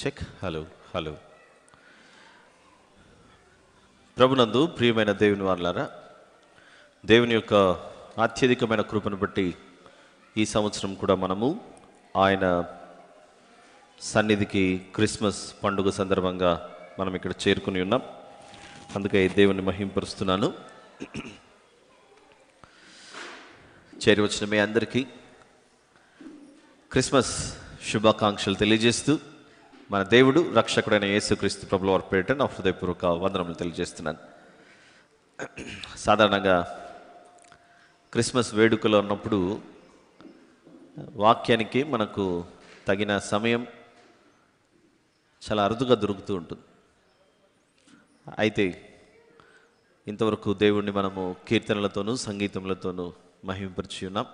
Check. Hello hello. ప్రభునందు ప్రియమైన దేవుని వారలారా, దేవుని యొక్క అత్యధికమైన కృపను బట్టి ఈ సంవత్సరం కూడా మనము ఆయన సన్నిధికి క్రిస్మస్ పండుగ సందర్భంగా మనం ఇక్కడ చేరుకుని ఉన్నాం. అందుకే దేవుని మహింపరుస్తున్నాను. చేరి వచ్చిన మీ అందరికీ క్రిస్మస్ శుభాకాంక్షలు తెలియజేస్తూ మన దేవుడు రక్షకుడైన యేసుక్రీస్తు ప్రభుల వారి పేరిట నా హృదయపూర్వక వందనములు తెలియజేస్తున్నాను. సాధారణంగా క్రిస్మస్ వేడుకలో ఉన్నప్పుడు వాక్యానికి మనకు తగిన సమయం చాలా అరుదుగా దొరుకుతూ ఉంటుంది. అయితే ఇంతవరకు దేవుణ్ణి మనము కీర్తనలతోనూ సంగీతములతోనూ మహిమపరిచి ఉన్నాం.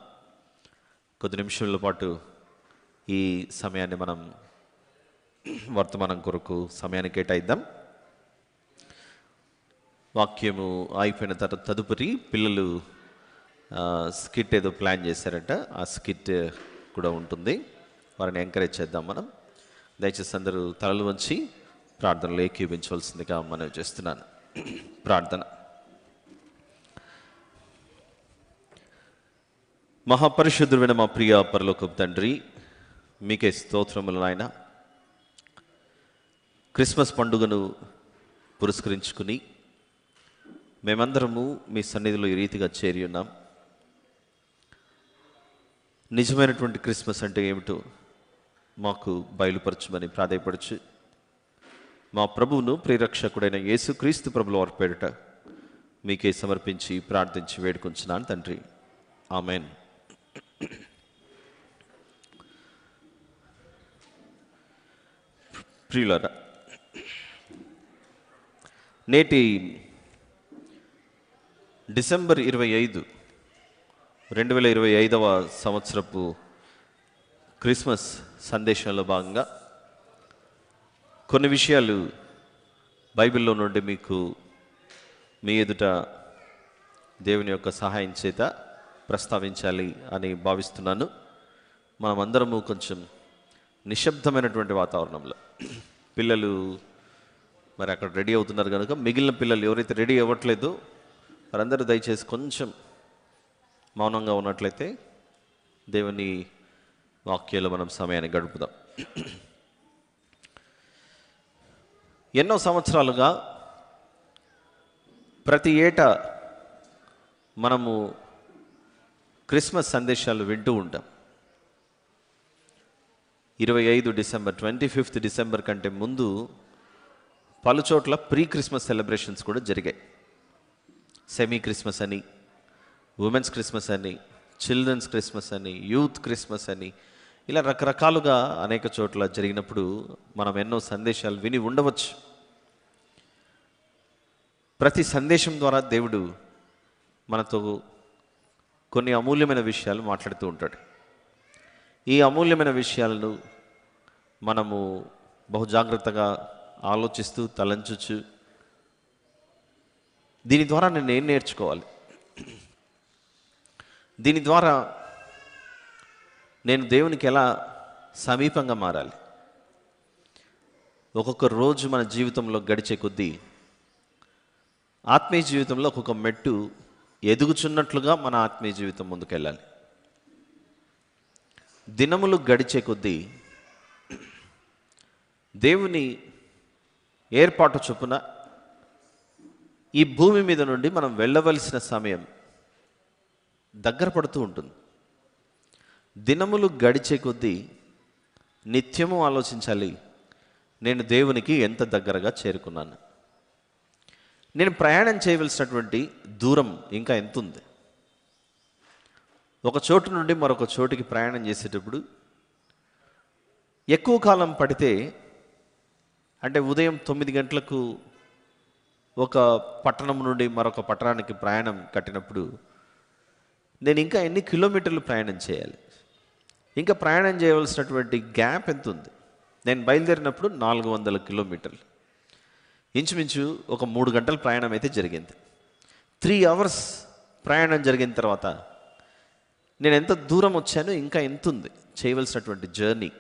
కొద్ది నిమిషాల పాటు ఈ సమయాన్ని మనం వర్తమానం కొరకు సమయాన్ని కేటాయిద్దాం. వాక్యము అయిపోయిన తర్వాత తదుపరి పిల్లలు స్కిట్ ఏదో ప్లాన్ చేశారట. ఆ స్కిట్ కూడా ఉంటుంది. వారిని ఎంకరేజ్ చేద్దాం మనం. దయచేసి అందరూ తలలు వంచి ప్రార్థనలు ఏకీభించవలసిందిగా మనవి చేస్తున్నాను. ప్రార్థన. మహాపరిశుద్ధుడైన మా ప్రియ పరలోకపు తండ్రి, మీకే స్తోత్రములు నాయన. క్రిస్మస్ పండుగను పురస్కరించుకుని మేమందరము మీ సన్నిధిలో ఈ రీతిగా చేరి ఉన్నాం. నిజమైనటువంటి క్రిస్మస్ అంటే ఏమిటో మాకు బయలుపరచమని ప్రాధేయపరచు. మా ప్రభువును ప్రియరక్షకుడైన యేసుక్రీస్తు ప్రభుల వారి పేరిట మీకే సమర్పించి ప్రార్థించి వేడుకొంచున్నాను తండ్రి. ఆమెన్. ప్రియులారా, నేటి డిసెంబర్ 25, 2025వ సంవత్సరపు క్రిస్మస్ సందేశంలో భాగంగా కొన్ని విషయాలు బైబిల్లో నుండి మీకు మీ ఎదుట దేవుని యొక్క సహాయం చేత ప్రస్తావించాలి అని భావిస్తున్నాను. మనమందరము కొంచెం నిశ్శబ్దమైనటువంటి వాతావరణంలో, పిల్లలు మరి అక్కడ రెడీ అవుతున్నారు కనుక మిగిలిన పిల్లలు ఎవరైతే రెడీ అవ్వట్లేదో వారందరూ దయచేసి కొంచెం మౌనంగా ఉన్నట్లయితే దేవుని వాక్యాలు మనం సమయాన్ని గడుపుదాం. ఎన్నో సంవత్సరాలుగా ప్రతి ఏటా మనము క్రిస్మస్ సందేశాలు వింటూ ఉంటాం. 25 డిసెంబర్, 25th డిసెంబర్ కంటే ముందు పలు చోట్ల ప్రీ క్రిస్మస్ సెలబ్రేషన్స్ కూడా జరిగాయి. సెమీ క్రిస్మస్ అని, ఉమెన్స్ క్రిస్మస్ అని, చిల్డ్రన్స్ క్రిస్మస్ అని, యూత్ క్రిస్మస్ అని, ఇలా రకరకాలుగా అనేక చోట్ల జరిగినప్పుడు మనం ఎన్నో సందేశాలు విని ఉండవచ్చు. ప్రతి సందేశం ద్వారా దేవుడు మనతో కొన్ని అమూల్యమైన విషయాలు మాట్లాడుతూ ఉంటాడు. ఈ అమూల్యమైన విషయాలను మనము బహు జాగ్రత్తగా ఆలోచిస్తూ తలంచు దీని ద్వారా నేను ఏం నేర్చుకోవాలి, దీని ద్వారా నేను దేవునికి ఎలా సమీపంగా మారాలి. ఒక్కొక్క రోజు మన జీవితంలో గడిచే కొద్దీ ఆత్మీయ జీవితంలో ఒక్కొక్క మెట్టు ఎదుగుచున్నట్లుగా మన ఆత్మీయ జీవితం ముందుకెళ్ళాలి. దినములు గడిచే కొద్దీ దేవుని ఏర్పాటు చొప్పున ఈ భూమి మీద నుండి మనం వెళ్ళవలసిన సమయం దగ్గర పడుతూ ఉంటుంది. దినములు గడిచే కొద్దీ నిత్యము ఆలోచించాలి, నేను దేవునికి ఎంత దగ్గరగా చేరుకున్నాను, నేను ప్రయాణం చేయవలసినటువంటి దూరం ఇంకా ఎంత ఉంది. ఒక చోటు నుండి మరొక చోటుకి ప్రయాణం చేసేటప్పుడు ఎక్కువ కాలం పడితే, అంటే ఉదయం 9 గంటలకు ఒక పట్టణం నుండి మరొక పట్టణానికి ప్రయాణం కట్టినప్పుడు నేను ఇంకా ఎన్ని కిలోమీటర్లు ప్రయాణం చేయాలి, ఇంకా ప్రయాణం చేయవలసినటువంటి గ్యాప్ ఎంత ఉంది. నేను బయలుదేరినప్పుడు 400 కిలోమీటర్లు, ఇంచుమించు ఒక 3 గంటల ప్రయాణం అయితే జరిగింది. 3 hours ప్రయాణం జరిగిన తర్వాత నేను ఎంత దూరం వచ్చానో ఇంకా ఎంత ఉంది చేయవలసినటువంటి జర్నీ.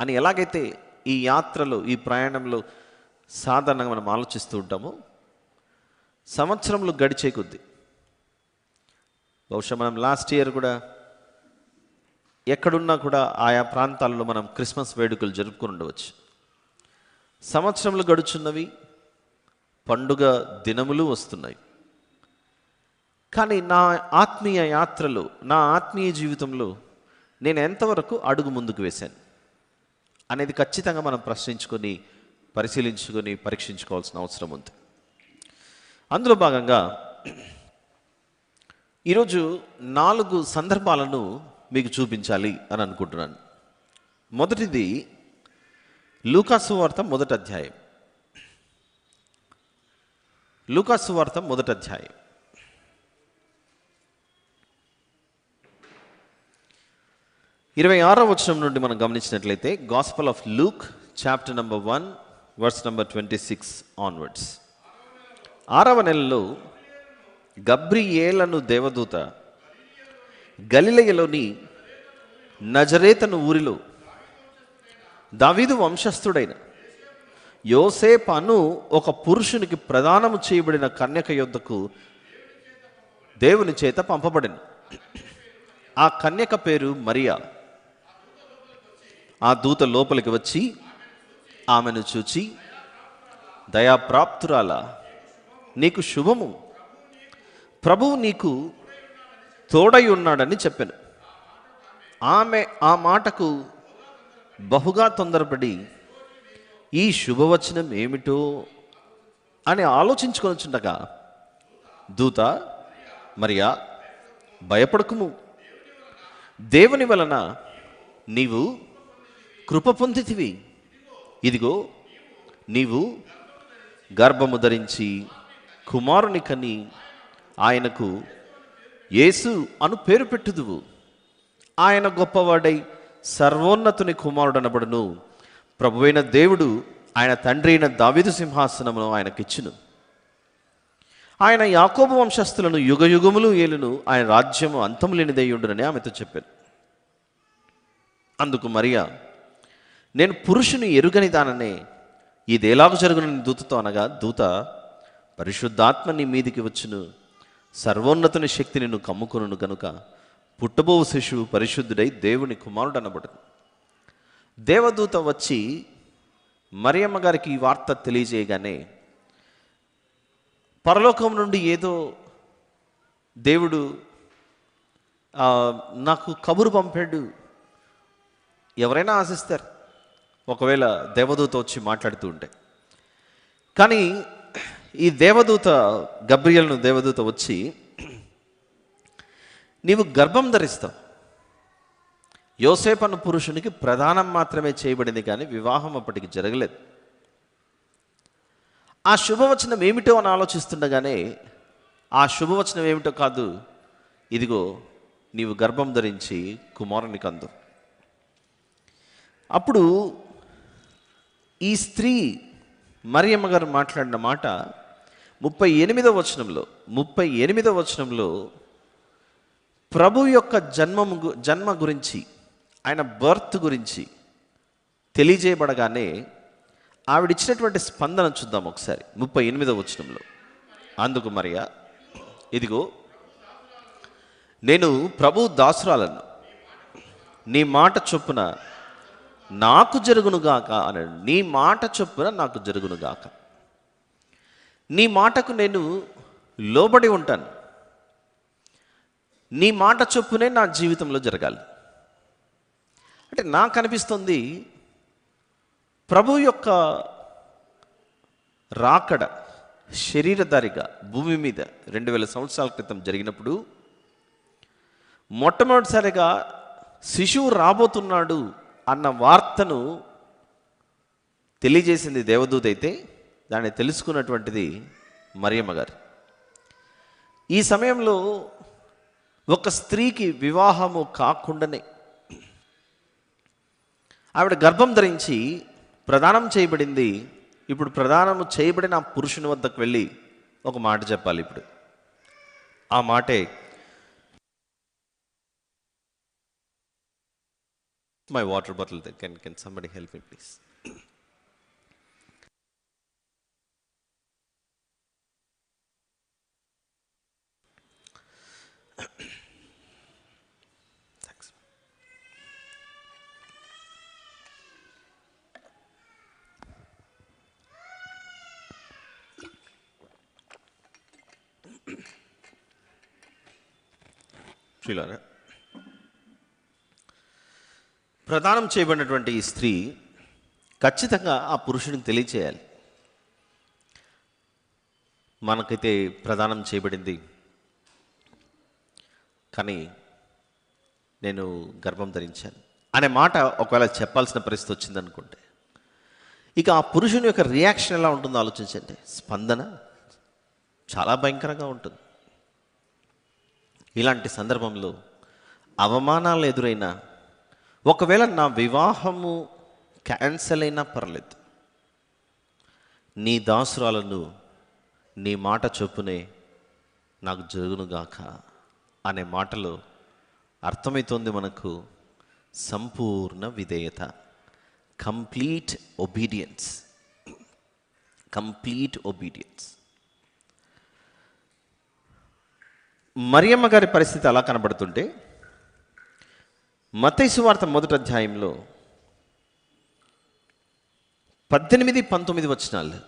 అని ఎలాగైతే ఈ యాత్రలో, ఈ ప్రయాణంలో సాధారణంగా మనం ఆలోచిస్తూ ఉంటామో, సంవత్సరంలో గడిచే కొద్దీ, బహుశా మనం లాస్ట్ ఇయర్ కూడా ఎక్కడున్నా కూడా ఆయా ప్రాంతాల్లో మనం క్రిస్మస్ వేడుకలు జరుపుకుని ఉండవచ్చు. సంవత్సరంలో గడుచున్నవి, పండుగ దినములు వస్తున్నాయి. కానీ నా ఆత్మీయ యాత్రలో, నా ఆత్మీయ జీవితంలో నేను ఎంతవరకు అడుగు ముందుకు వేశాను అనేది ఖచ్చితంగా మనం ప్రశ్నించుకొని, పరిశీలించుకొని, పరీక్షించుకోవాల్సిన అవసరం ఉంది. అందులో భాగంగా ఈరోజు 4 సందర్భాలను మీకు చూపించాలి అని అనుకుంటున్నాను. మొదటిది లూకా సువార్త 1వ అధ్యాయం. లూకా సువార్త 1వ అధ్యాయం 26వ వచనం నుండి మనం గమనించినట్లయితే, gospel of Luke chapter number 1 verse number 26 onwards. 6వ నెలలో గబ్రియేలను దేవదూత గలిలయలోని నజరేతను ఊరిలో దావీదు వంశస్థుడైన యోసేపు అను ఒక పురుషునికి ప్రదానము చేయబడిన కన్యక యొద్దకు దేవుని చేత పంపబడిన. ఆ కన్యక పేరు మరియా. ఆ దూత లోపలికి వచ్చి ఆమెను చూచి, దయాప్రాప్తురాలా, నీకు శుభము, ప్రభువు నీకు తోడై ఉన్నాడని చెప్పాను. ఆమె ఆ మాటకు బహుగా తొందరపడి, ఈ శుభవచనం ఏమిటో అని ఆలోచించుకొనిచుండగా దూత, మరియా, భయపడకుము, దేవుని వలన నీవు కృప పొందితివి. ఇదిగో నీవు గర్భము ధరించి కుమారుని కని ఆయనకు యేసు అను పేరు పెట్టుదువు. ఆయన గొప్పవాడై సర్వోన్నతుని కుమారుడనబడును. ప్రభువైన దేవుడు ఆయన తండ్రి అయిన దావీదు సింహాసనమును ఆయనకిచ్చును. ఆయన యాకోబు వంశస్థులను యుగయుగములు ఏలును. ఆయన రాజ్యము అంతము లేనిదై ఉండునని ఆమెతో చెప్పాను. అందుకు మరియా, నేను పురుషుని ఎరుగని దాననే, ఇదేలాగు జరుగునని దూతతో అనగా, దూత, పరిశుద్ధాత్మ నీ మీదికి వచ్చును, సర్వోన్నతుని శక్తి నిన్ను కమ్ముకొనును గనుక పుట్టబో శిశువు పరిశుద్ధుడై దేవుని కుమారుడు అనబడును. దేవదూత వచ్చి మరియమ్మ గారికి ఈ వార్త తెలియజేయగానే, పరలోకం నుండి ఏదో దేవుడు నాకు కబురు పంపాడు. ఎవరైనా ఆశిస్తారు ఒకవేళ దేవదూత వచ్చి మాట్లాడుతూ ఉంటే. కానీ ఈ దేవదూత, గబ్రియేలును దేవదూత వచ్చి, నీవు గర్భం ధరిస్తావు, యోసేపు అన్న పురుషునికి ప్రదానం మాత్రమే చేయబడింది, కానీ వివాహం అప్పటికి జరగలేదు. ఆ శుభవచనం ఏమిటో అని ఆలోచిస్తుండగానే, ఆ శుభవచనం ఏమిటో కాదు, ఇదిగో నీవు గర్భం ధరించి కుమారుని కందు. అప్పుడు ఈ స్త్రీ మరియమ్మ గారు మాట్లాడిన మాట 38వ వచనంలో ప్రభు యొక్క జన్మ గురించి, ఆయన బర్త్ గురించి తెలియజేయబడగానే ఆవిడిచ్చినటువంటి స్పందన చూద్దాం ఒకసారి. 38వ వచనంలో, అందుకు మరియా, ఇదిగో నేను ప్రభు దాసురాలను, నీ మాట చొప్పున నాకు జరుగునుగాక అన్నాడు. నీ మాట చొప్పున నాకు జరుగునుగాక. నీ మాటకు నేను లోబడి ఉంటాను. నీ మాట చొప్పునే నా జీవితంలో జరగాలి. అంటే నాకు అనిపిస్తుంది, ప్రభు యొక్క రాకడ శరీరధారిగా భూమి మీద 2000 సంవత్సరాల క్రితం జరిగినప్పుడు, మొట్టమొదటిసారిగా శిశువు రాబోతున్నాడు అన్న వార్తను తెలియజేసింది దేవదూత అయితే, దాన్ని తెలుసుకున్నటువంటిది మరియమ్మ గారు. ఈ సమయంలో ఒక స్త్రీకి వివాహము కాకుండానే ఆవిడ గర్భం ధరించి ప్రదానం చేయబడింది. ఇప్పుడు ప్రదానము చేయబడిన ఆ పురుషుని వద్దకు వెళ్ళి ఒక మాట చెప్పాలి. ఇప్పుడు ఆ మాటే My water bottle there. Can somebody help me, please? Thanks. ప్రియులారా, ప్రదానం చేయబడినటువంటి ఈ స్త్రీ ఖచ్చితంగా ఆ పురుషుడికి తెలియచేయాలి. మనకైతే ప్రదానం చేయబడింది, కానీ నేను గర్భం ధరించాను అనే మాట ఒకవేళ చెప్పాల్సిన పరిస్థితి వచ్చిందనుకుంటే, ఇక ఆ పురుషుని యొక్క రియాక్షన్ ఎలా ఉంటుందో ఆలోచించండి. స్పందన చాలా భయంకరంగా ఉంటుంది. ఇలాంటి సందర్భంలో అవమానాలు ఎదురైనా, ఒకవేళ నా వివాహము క్యాన్సల్ అయినా పర్లేదు, నీ దాసురాలను నీ మాట చొప్పునే నాకు జరుగునుగాక అనే మాటలో అర్థమవుతోంది మనకు సంపూర్ణ విధేయత, complete obedience. Complete obedience. Mariyamma గారి పరిస్థితి అలా కనబడుతుంటే, మత్తయి సువార్త 1వ అధ్యాయంలో 18-19 వచనాలు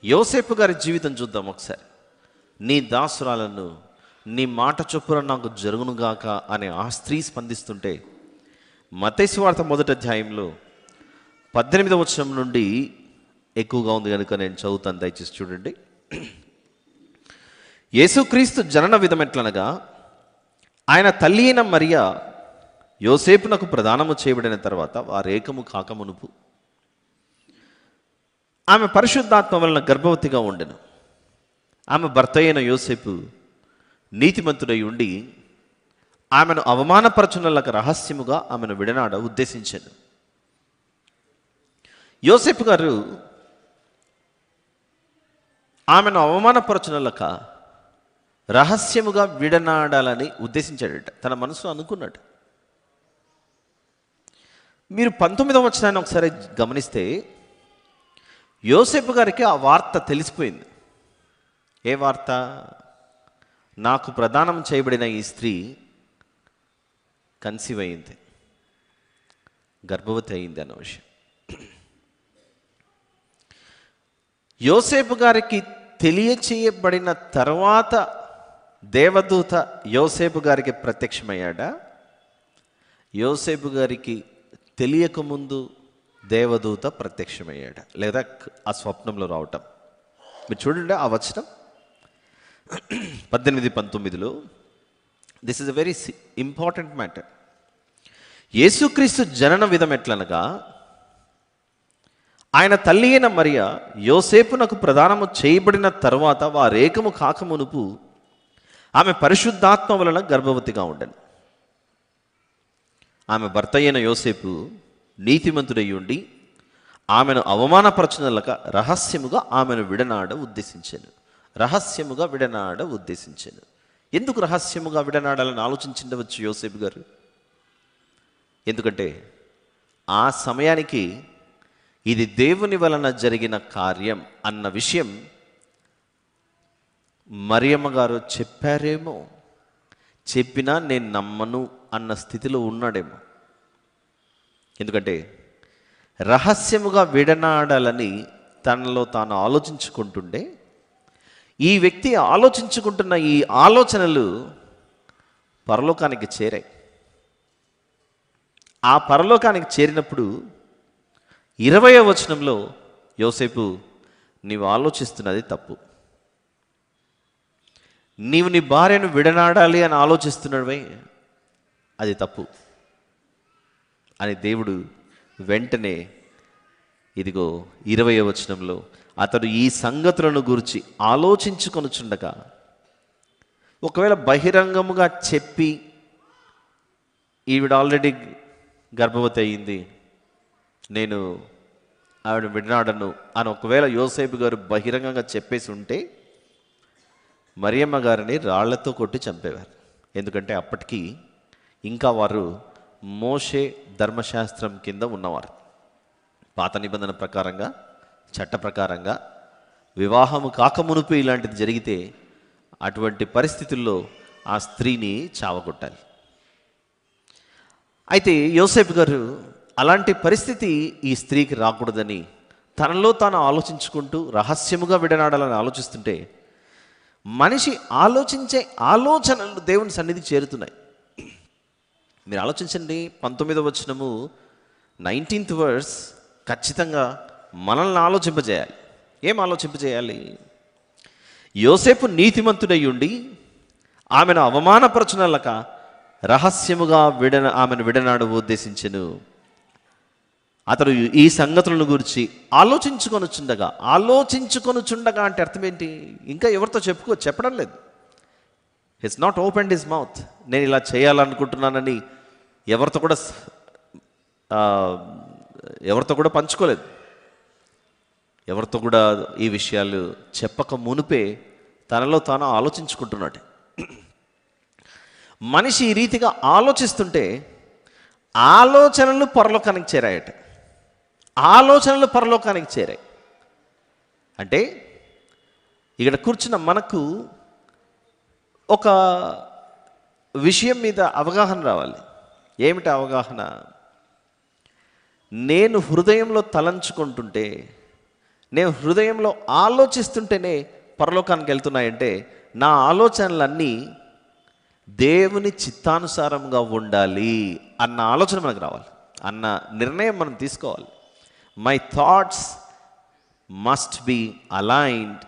యోసేపు గారి జీవితం చూద్దాం ఒకసారి. నీ దాసురాలను నీ మాట చొప్పున నాకు జరుగునుగాక అనే ఆ స్త్రీ స్పందిస్తుంటే, మత్తయి సువార్త 1వ అధ్యాయంలో 18వ వచనం నుండి ఎక్కువగా ఉంది కనుక నేను చదువుతాను, దయచేసి చూడండి. యేసుక్రీస్తు జనన విధం ఎట్లనగా, ఆయన తల్లి అయిన మరియ యోసేపునకు ప్రదానము చేయబడిన తర్వాత వారేకము కాకమునుపు ఆమె పరిశుద్ధాత్మ వలన గర్భవతిగా ఉండెను. ఆమె భర్త అయిన యోసేపు నీతిమంతుడై ఉండి ఆమెను అవమానపరచునలకు రహస్యముగా ఆమెను విడనాడ ఉద్దేశించాను. యోసేపు గారు ఆమెను అవమానపరచునలక రహస్యముగా విడనాడాలని ఉద్దేశించాడట, తన మనసులో అనుకున్నాడు. మీరు 19వ వచనాన్ని ఒకసారి గమనిస్తే, యోసేపు గారికి ఆ వార్త తెలిసిపోయింది. ఏ వార్త? నాకు ప్రదానం చేయబడిన ఈ స్త్రీ కన్సీవ్ అయింది, గర్భవతి అయింది అన్న విషయం. యోసేపు గారికి తెలియచేయబడిన తర్వాత దేవదూత యోసేపు గారికి ప్రత్యక్షమయ్యాడా? యోసేపు గారికి తెలియకముందు దేవదూత ప్రత్యక్షమయ్యాడా? లేదా ఆ స్వప్నంలో రావటం? మీరు చూడండి ఆ వచనం 18-19లో. This is a very important matter. యేసుక్రీస్తు జనన విధం ఎట్లనగా, ఆయన తల్లి అయిన మరియ యోసేపునకు ప్రదానము చేయబడిన తరువాత వారేకము కాకమునుపు ఆమె పరిశుద్ధాత్మ వలన గర్భవతిగా ఉండెను. ఆమె భర్త అయిన యోసేపు నీతిమంతుడై ఉండి ఆమెను అవమానపరచునలక రహస్యముగా ఆమెను విడనాడ ఉద్దేశించాను. రహస్యముగా విడనాడ ఉద్దేశించాను. ఎందుకు రహస్యముగా విడనాడాలని ఆలోచించవచ్చు యోసేపు గారు? ఎందుకంటే ఆ సమయానికి ఇది దేవుని వలన జరిగిన కార్యం అన్న విషయం మరియమ్మ గారు చెప్పారేమో, చెప్పినా నేను నమ్మను అన్న స్థితిలో ఉన్నాడేమో. ఎందుకంటే రహస్యముగా విడనాడాలని తనలో తాను ఆలోచించుకుంటుండే, ఈ వ్యక్తి ఆలోచించుకుంటున్న ఈ ఆలోచనలు పరలోకానికి చేరాయి. ఆ పరలోకానికి చేరినప్పుడు 20వ వచనంలో యోసేపు, నీవు ఆలోచిస్తున్నది తప్పు, నీవు నీ భార్యను విడనాడాలి అని ఆలోచిస్తున్నాడువై, అది తప్పు అని దేవుడు వెంటనే ఇదిగో 20వ వచనంలో అతడు ఈ సంగతులను గురించి ఆలోచించుకొనుచుండగా, ఒకవేళ బహిరంగముగా చెప్పి ఈవిడ ఆల్రెడీ గర్భవతి అయ్యింది, నేను ఆవిడ విడనాడను అని ఒకవేళ యోసేపు గారు బహిరంగంగా చెప్పేసి ఉంటే మరియమ్మ గారిని రాళ్లతో కొట్టి చంపేవారు. ఎందుకంటే అప్పటికి ఇంకా వారు మోషే ధర్మశాస్త్రం కింద ఉన్నవారు. పాత నిబంధన ప్రకారంగా, చట్ట ప్రకారంగా వివాహము కాకమునుపు ఇలాంటిది జరిగితే అటువంటి పరిస్థితుల్లో ఆ స్త్రీని చావగొట్టాలి. అయితే యోసేపు గారు అలాంటి పరిస్థితి ఈ స్త్రీకి రాకూడదని తనలో తాను ఆలోచించుకుంటూ రహస్యముగా విడనాడాలని ఆలోచిస్తుంటే మనిషి ఆలోచించే ఆలోచనలు దేవుని సన్నిధి చేరుతున్నాయి. మీరు ఆలోచించండి, 19వ వచనము 19th వర్స్ ఖచ్చితంగా మనల్ని ఆలోచింపజేయాలి. ఏం ఆలోచింపజేయాలి? యోసేపు నీతిమంతుడై ఉండి ఆమెను అవమానపరచునలక రహస్యముగా ఆమెను విడనాడు ఉద్దేశించెను. అతడు ఈ సంగతులను గురించి ఆలోచించుకొనుచుండగా అంటే అర్థం ఏంటి? ఇంకా ఎవరితో చెప్పడం లేదు. He's not opened his mouth. నేను ఇలా చేయాలనుకుంటున్నానని ఎవరితో కూడా పంచుకోలేదు. ఎవరితో కూడా ఈ విషయాలు చెప్పక మునుపే తనలో తాను ఆలోచించుకుంటున్నాడు. మనిషి ఈ రీతిగా ఆలోచిస్తుంటే ఆలోచనలు పరలోకానికి చేరాయట. ఆలోచనలు పరలోకానికి చేరాయి అంటే ఇక్కడ కూర్చున్న మనకు ఒక విషయం మీద అవగాహన రావాలి. ఏమిటి అవగాహన? నేను హృదయంలో తలంచుకుంటుంటే, నేను హృదయంలో ఆలోచిస్తుంటేనే పరలోకానికి వెళ్తున్నాయంటే నా ఆలోచనలన్నీ దేవుని చిత్తానుసారంగా ఉండాలి అన్న ఆలోచన మనకు రావాలి, అన్న నిర్ణయం మనం తీసుకోవాలి. My thoughts must be aligned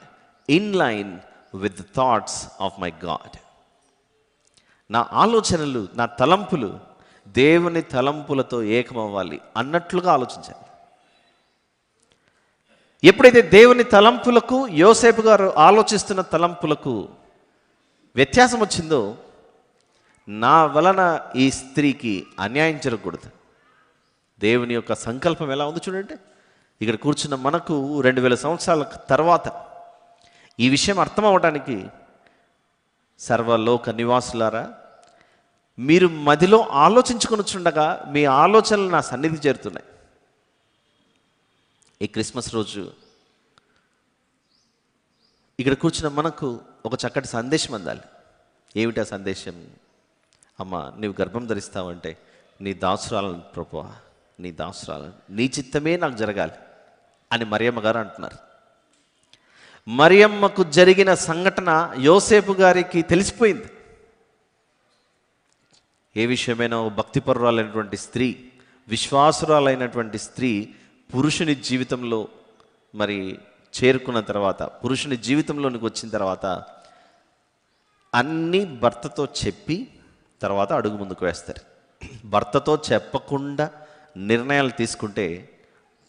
in line with the thoughts of my God. నా ఆలోచనలు, నా తలంపులు దేవుని తలంపులతో ఏకమవ్వాలి అన్నట్లుగా ఆలోచించాలి. ఎప్పుడైతే దేవుని తలంపులకు, యోసేపు గారు ఆలోచిస్తున్న తలంపులకు వ్యత్యాసం వచ్చిందో, నా వలన ఈ స్త్రీకి అన్యాయం జరగకూడదు. దేవుని యొక్క సంకల్పం ఎలా ఉంది చూడండి. ఇక్కడ కూర్చున్న మనకు 2000 సంవత్సరాల తర్వాత ఈ విషయం అర్థం అవ్వడానికి, సర్వలోక నివాసులారా, మీరు మదిలో ఆలోచించుకొనుచుండగా మీ ఆలోచనలు నా సన్నిధి చేరుతున్నాయి. ఈ క్రిస్మస్ రోజు ఇక్కడ కూర్చున్న మనకు ఒక చక్కటి సందేశం అందాలి. ఏమిటి ఆ సందేశం? అమ్మ, నీవు గర్భం ధరిస్తావంటే నీ దాసురాలను ప్రభువా, నీ దాసురాలను, నీ చిత్తమే నాకు జరగాలి అని మరియమ్మ గారు అంటున్నారు. మరియమ్మకు జరిగిన సంఘటన యోసేపు గారికి తెలిసిపోయింది. ఏ విషయమైనా భక్తిపరురాలైనటువంటి స్త్రీ, విశ్వాసురాలైనటువంటి స్త్రీ పురుషుని జీవితంలో మరి చేరుకున్న తర్వాత, పురుషుని జీవితంలోనికి వచ్చిన తర్వాత అన్నీ భర్తతో చెప్పి తర్వాత అడుగు ముందుకు వేస్తారు. భర్తతో చెప్పకుండా నిర్ణయాలు తీసుకుంటే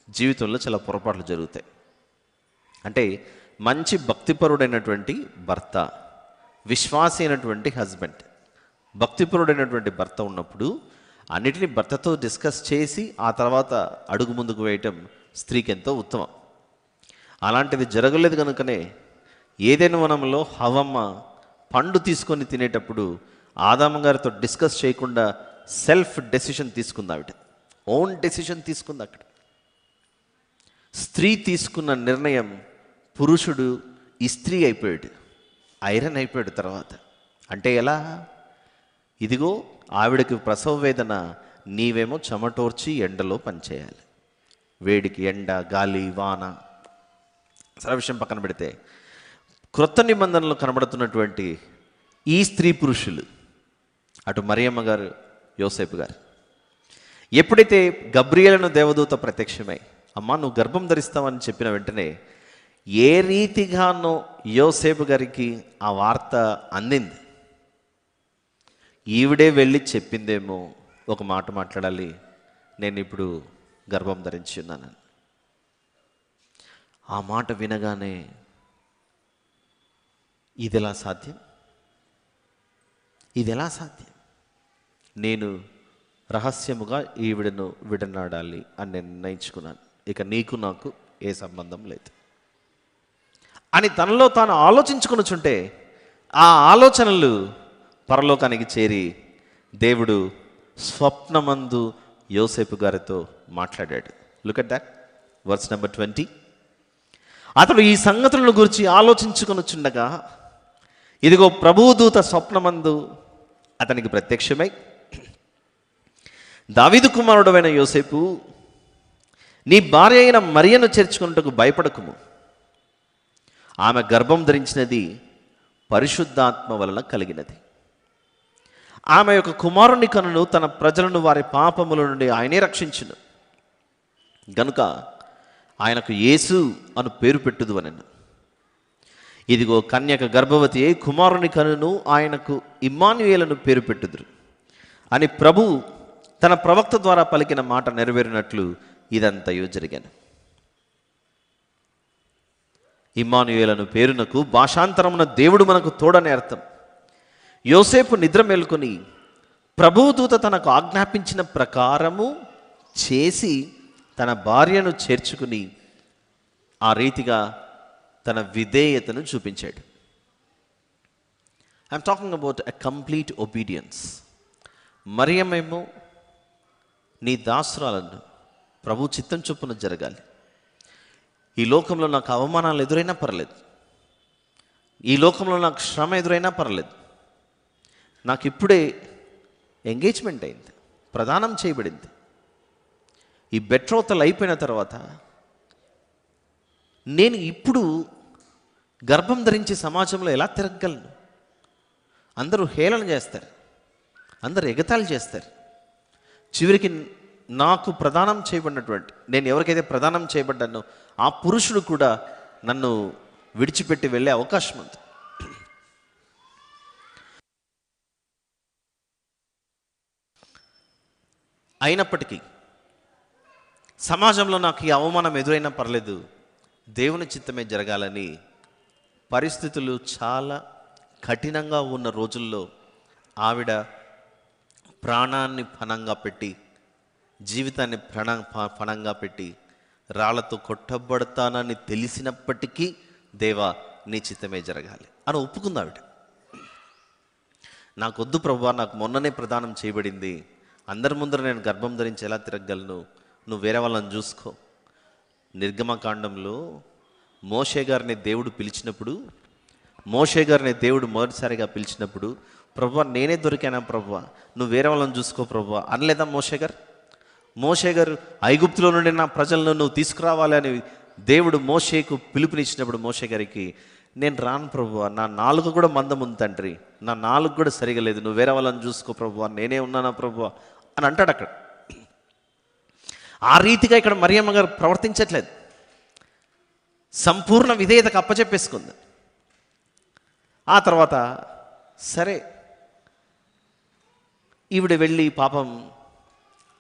జీవితంలో చాలా పొరపాట్లు జరుగుతాయి. అంటే మంచి భక్తిపరుడైనటువంటి భర్త, విశ్వాసి అయినటువంటి హస్బెండ్, భక్తిపరుడైనటువంటి భర్త ఉన్నప్పుడు అన్నిటినీ భర్తతో డిస్కస్ చేసి ఆ తర్వాత అడుగు ముందుకు వేయటం స్త్రీకి ఎంతో ఉత్తమం. అలాంటిది జరగలేదు కనుకనే ఏదైనా వనంలో హవ్వమ్మ పండు తీసుకొని తినేటప్పుడు ఆదాము గారితో డిస్కస్ చేయకుండా సెల్ఫ్ డెసిషన్ తీసుకుంది. ఆవిడ ఓన్ డెసిషన్ తీసుకుంది. అక్కడ స్త్రీ తీసుకున్న నిర్ణయం, పురుషుడు ఇస్త్రీ అయిపోయాడు, ఐరన్ అయిపోయాడు తర్వాత. అంటే ఎలా? ఇదిగో ఆవిడకి ప్రసవ వేదన, నీవేమో చెమటోర్చి ఎండలో పనిచేయాలి. వేడికి ఎండ, గాలి, వాన, సర విషయం పక్కన పెడితే క్రొత్త నిబంధనలు కనబడుతున్నటువంటి ఈ స్త్రీ పురుషులు, అటు మరియమ్మ గారు, యోసేపు గారు, ఎప్పుడైతే గబ్రియేలును దేవదూత ప్రత్యక్షమై అమ్మా నువ్వు గర్భం ధరిస్తావని చెప్పిన వెంటనే ఏ రీతిగానో యోసేపు గారికి ఆ వార్త అందింది. ఈవిడే వెళ్ళి చెప్పిందేమో, ఒక మాట మాట్లాడాలి, నేను ఇప్పుడు గర్భం ధరించి ఉన్నానని. ఆ మాట వినగానే ఇదెలా సాధ్యం, ఇదెలా సాధ్యం, నేను రహస్యముగా ఈవిడను విడనాడాలి అని నిర్ణయించుకున్నాను, ఇక నీకు నాకు ఏ సంబంధం లేదు అని తనలో తాను ఆలోచించుకొనుచుంటే ఆ ఆలోచనలు పరలోకానికి చేరి దేవుడు స్వప్నమందు యోసేపు గారితో మాట్లాడాడు. Look at that, verse number 20. అతడు ఈ సంగతులను గురించి ఆలోచించుకొనుచుండగా ఇదిగో ప్రభువు దూత స్వప్నమందు అతనికి ప్రత్యక్షమై, దావీదు కుమారుడైన యోసేపు, నీ భార్య అయిన మరియను చేర్చుకున్నట్టుకు భయపడకుము. ఆమె గర్భం ధరించినది పరిశుద్ధాత్మ వలన కలిగినది. ఆమె యొక్క కుమారుని కనును తన ప్రజలను వారి పాపముల నుండి ఆయనే రక్షించును గనుక ఆయనకు యేసు అను పేరు పెట్టుదు అనెను. ఇదిగో కన్యక గర్భవతి అయి కుమారుని కనును ఆయనకు ఇమ్మానుయేలను పేరు పెట్టుదురు అని ప్రభు తన ప్రవక్త ద్వారా పలికిన మాట నెరవేరినట్లు ఇదంతయు జరిగాను. ఇమ్మానుయేలను పేరునకు భాషాంతరమున దేవుడు మనకు తోడని అర్థం. యోసేపు నిద్ర మేల్కొని ప్రభువు దూత తనకు ఆజ్ఞాపించిన ప్రకారము చేసి తన భార్యను చేర్చుకుని ఆ రీతిగా తన విధేయతను చూపించాడు. I'm talking about a complete obedience. మరియమేమో నీ దాసురాలను ప్రభు చిత్తం చొప్పున జరగాలి. ఈ లోకంలో నాకు అవమానాలు ఎదురైనా పర్లేదు, ఈ లోకంలో నాకు శ్రమ ఎదురైనా పర్లేదు, నాకు ఇప్పుడే ఎంగేజ్మెంట్ అయింది, ప్రదానం చేయబడింది. ఈ బెట్రోతలు అయిపోయిన తర్వాత నేను ఇప్పుడు గర్భం ధరించి సమాజంలో ఎలా తిరగలను? అందరూ హేళన చేస్తారు, అందరూ ఎగతాళి చేస్తారు. చివరికి నాకు ప్రదానం చేయబడినటువంటి, నేను ఎవరికైతే ప్రదానం చేయబడ్డానో ఆ పురుషుడు కూడా నన్ను విడిచిపెట్టి వెళ్ళే అవకాశం ఉంది. అయినప్పటికీ సమాజంలో నాకు ఈ అవమానం ఎదురైనా పర్లేదు, దేవుని చిత్తమే జరగాలని పరిస్థితులు చాలా కఠినంగా ఉన్న రోజుల్లో ఆవిడ ప్రాణాన్ని పణంగా పెట్టి, జీవితాన్ని పణంగా పెట్టి, రాళ్లతో కొట్టబడతానని తెలిసినప్పటికీ దేవా నీ చిత్తమే జరగాలి అని ఒప్పుకుంది ఆవిడ. నాకొద్దు ప్రభువా, నాకు మొన్ననే ప్రదానం చేయబడింది, అందరి ముందర నేను గర్భం ధరించి ఎలా తిరగలను, నువ్వు వేరే వాళ్ళని చూసుకో. నిర్గమకాండంలో మోషే గారిని దేవుడు పిలిచినప్పుడు, మోషే గారిని దేవుడు మొదటిసారిగా పిలిచినప్పుడు, ప్రభువా నేనే దొరికానా ప్రభువా, నువ్వు వేరే వాళ్ళని చూసుకో ప్రభువా అనలేదా మోషే గారు? మోషే గారు ఐగుప్తులో నుండి నా ప్రజలను నువ్వు తీసుకురావాలి అని దేవుడు మోషేకు పిలుపునిచ్చినప్పుడు మోషే గారికి, నేను రాను ప్రభువా, నా నాలుగు కూడా మందం ఉంది తండ్రి, నా నాలుగు కూడా సరిగా లేదు, నువ్వు వేరే వాళ్ళని చూసుకో ప్రభువా, నేనే ఉన్నానా ప్రభువా అని అంటాడు అక్కడ. ఆ రీతిగా ఇక్కడ మరియమ్మ గారు ప్రవర్తించట్లేదు, సంపూర్ణ విధేయతకు అప్పచెప్పేసుకుంది. ఆ తర్వాత సరే ఈవిడ వెళ్ళి పాపం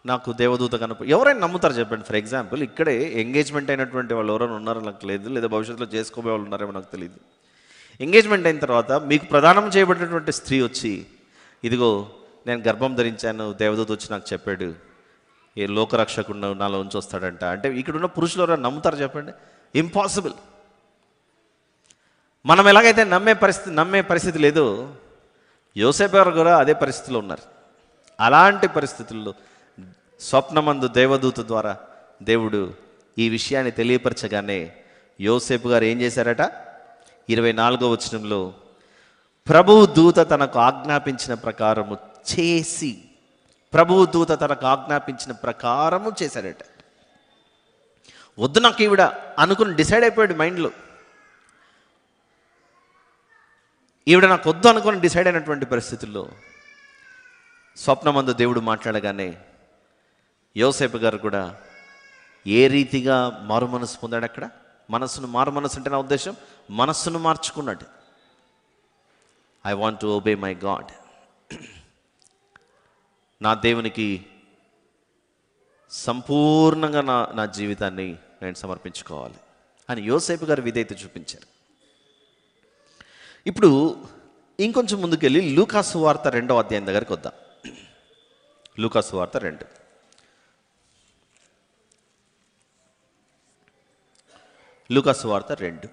నాకు దేవదూత కనుక ఎవరైనా నమ్ముతారు చెప్పండి? ఫర్ ఎగ్జాంపుల్ ఇక్కడే ఎంగేజ్మెంట్ అయినటువంటి వాళ్ళు ఎవరైనా ఉన్నారో నాకు లేదు, లేదా భవిష్యత్తులో చేసుకోబోయే వాళ్ళు ఉన్నారేమో నాకు తెలియదు. ఎంగేజ్మెంట్ అయిన తర్వాత మీకు ప్రదానం చేయబడినటువంటి స్త్రీ వచ్చి, ఇదిగో నేను గర్భం ధరించాను, దేవదూత వచ్చి నాకు చెప్పాడు, ఏ లోకరక్షకుడు నాలో ఉంచి వస్తాడంట అంటే ఇక్కడ ఉన్న పురుషులు ఎవరైనా నమ్ముతారు చెప్పండి? ఇంపాసిబుల్. మనం ఎలాగైతే నమ్మే పరిస్థితి లేదో, యోసేపు గారు కూడా అదే పరిస్థితిలో ఉన్నారు. అలాంటి పరిస్థితుల్లో స్వప్నమందు దేవదూత ద్వారా దేవుడు ఈ విషయాన్ని తెలియపరచగానే యోసేపు గారు ఏం చేశారట? 24వ వచనంలో ప్రభువు దూత తనకు ఆజ్ఞాపించిన ప్రకారము చేసి, ప్రభువు దూత తనకు ఆజ్ఞాపించిన ప్రకారము చేశాడట. వద్దు నాకు ఈవిడ అనుకుని డిసైడ్ అయిపోయాడు మైండ్లో. ఈవిడ నాకు వద్దు అనుకుని డిసైడ్ అయినటువంటి పరిస్థితుల్లో స్వప్నమందు దేవుడు మాట్లాడగానే యోసేపు గారు కూడా ఏ రీతిగా మారు మనసు పొందాడు? అక్కడ మారు మనసు అంటే నా ఉద్దేశం మనస్సును మార్చుకున్నాడు. I want to obey my God, నా దేవునికి సంపూర్ణంగా నా జీవితాన్ని నేను సమర్పించుకోవాలి అని యోసేపు గారు విధేయత చూపించారు. ఇప్పుడు ఇంకొంచెం ముందుకెళ్ళి లూకాసు వార్త 2వ అధ్యాయం దగ్గరికి వద్దాం. లూకాసు వార్త 2. లూకాసు వార్త 2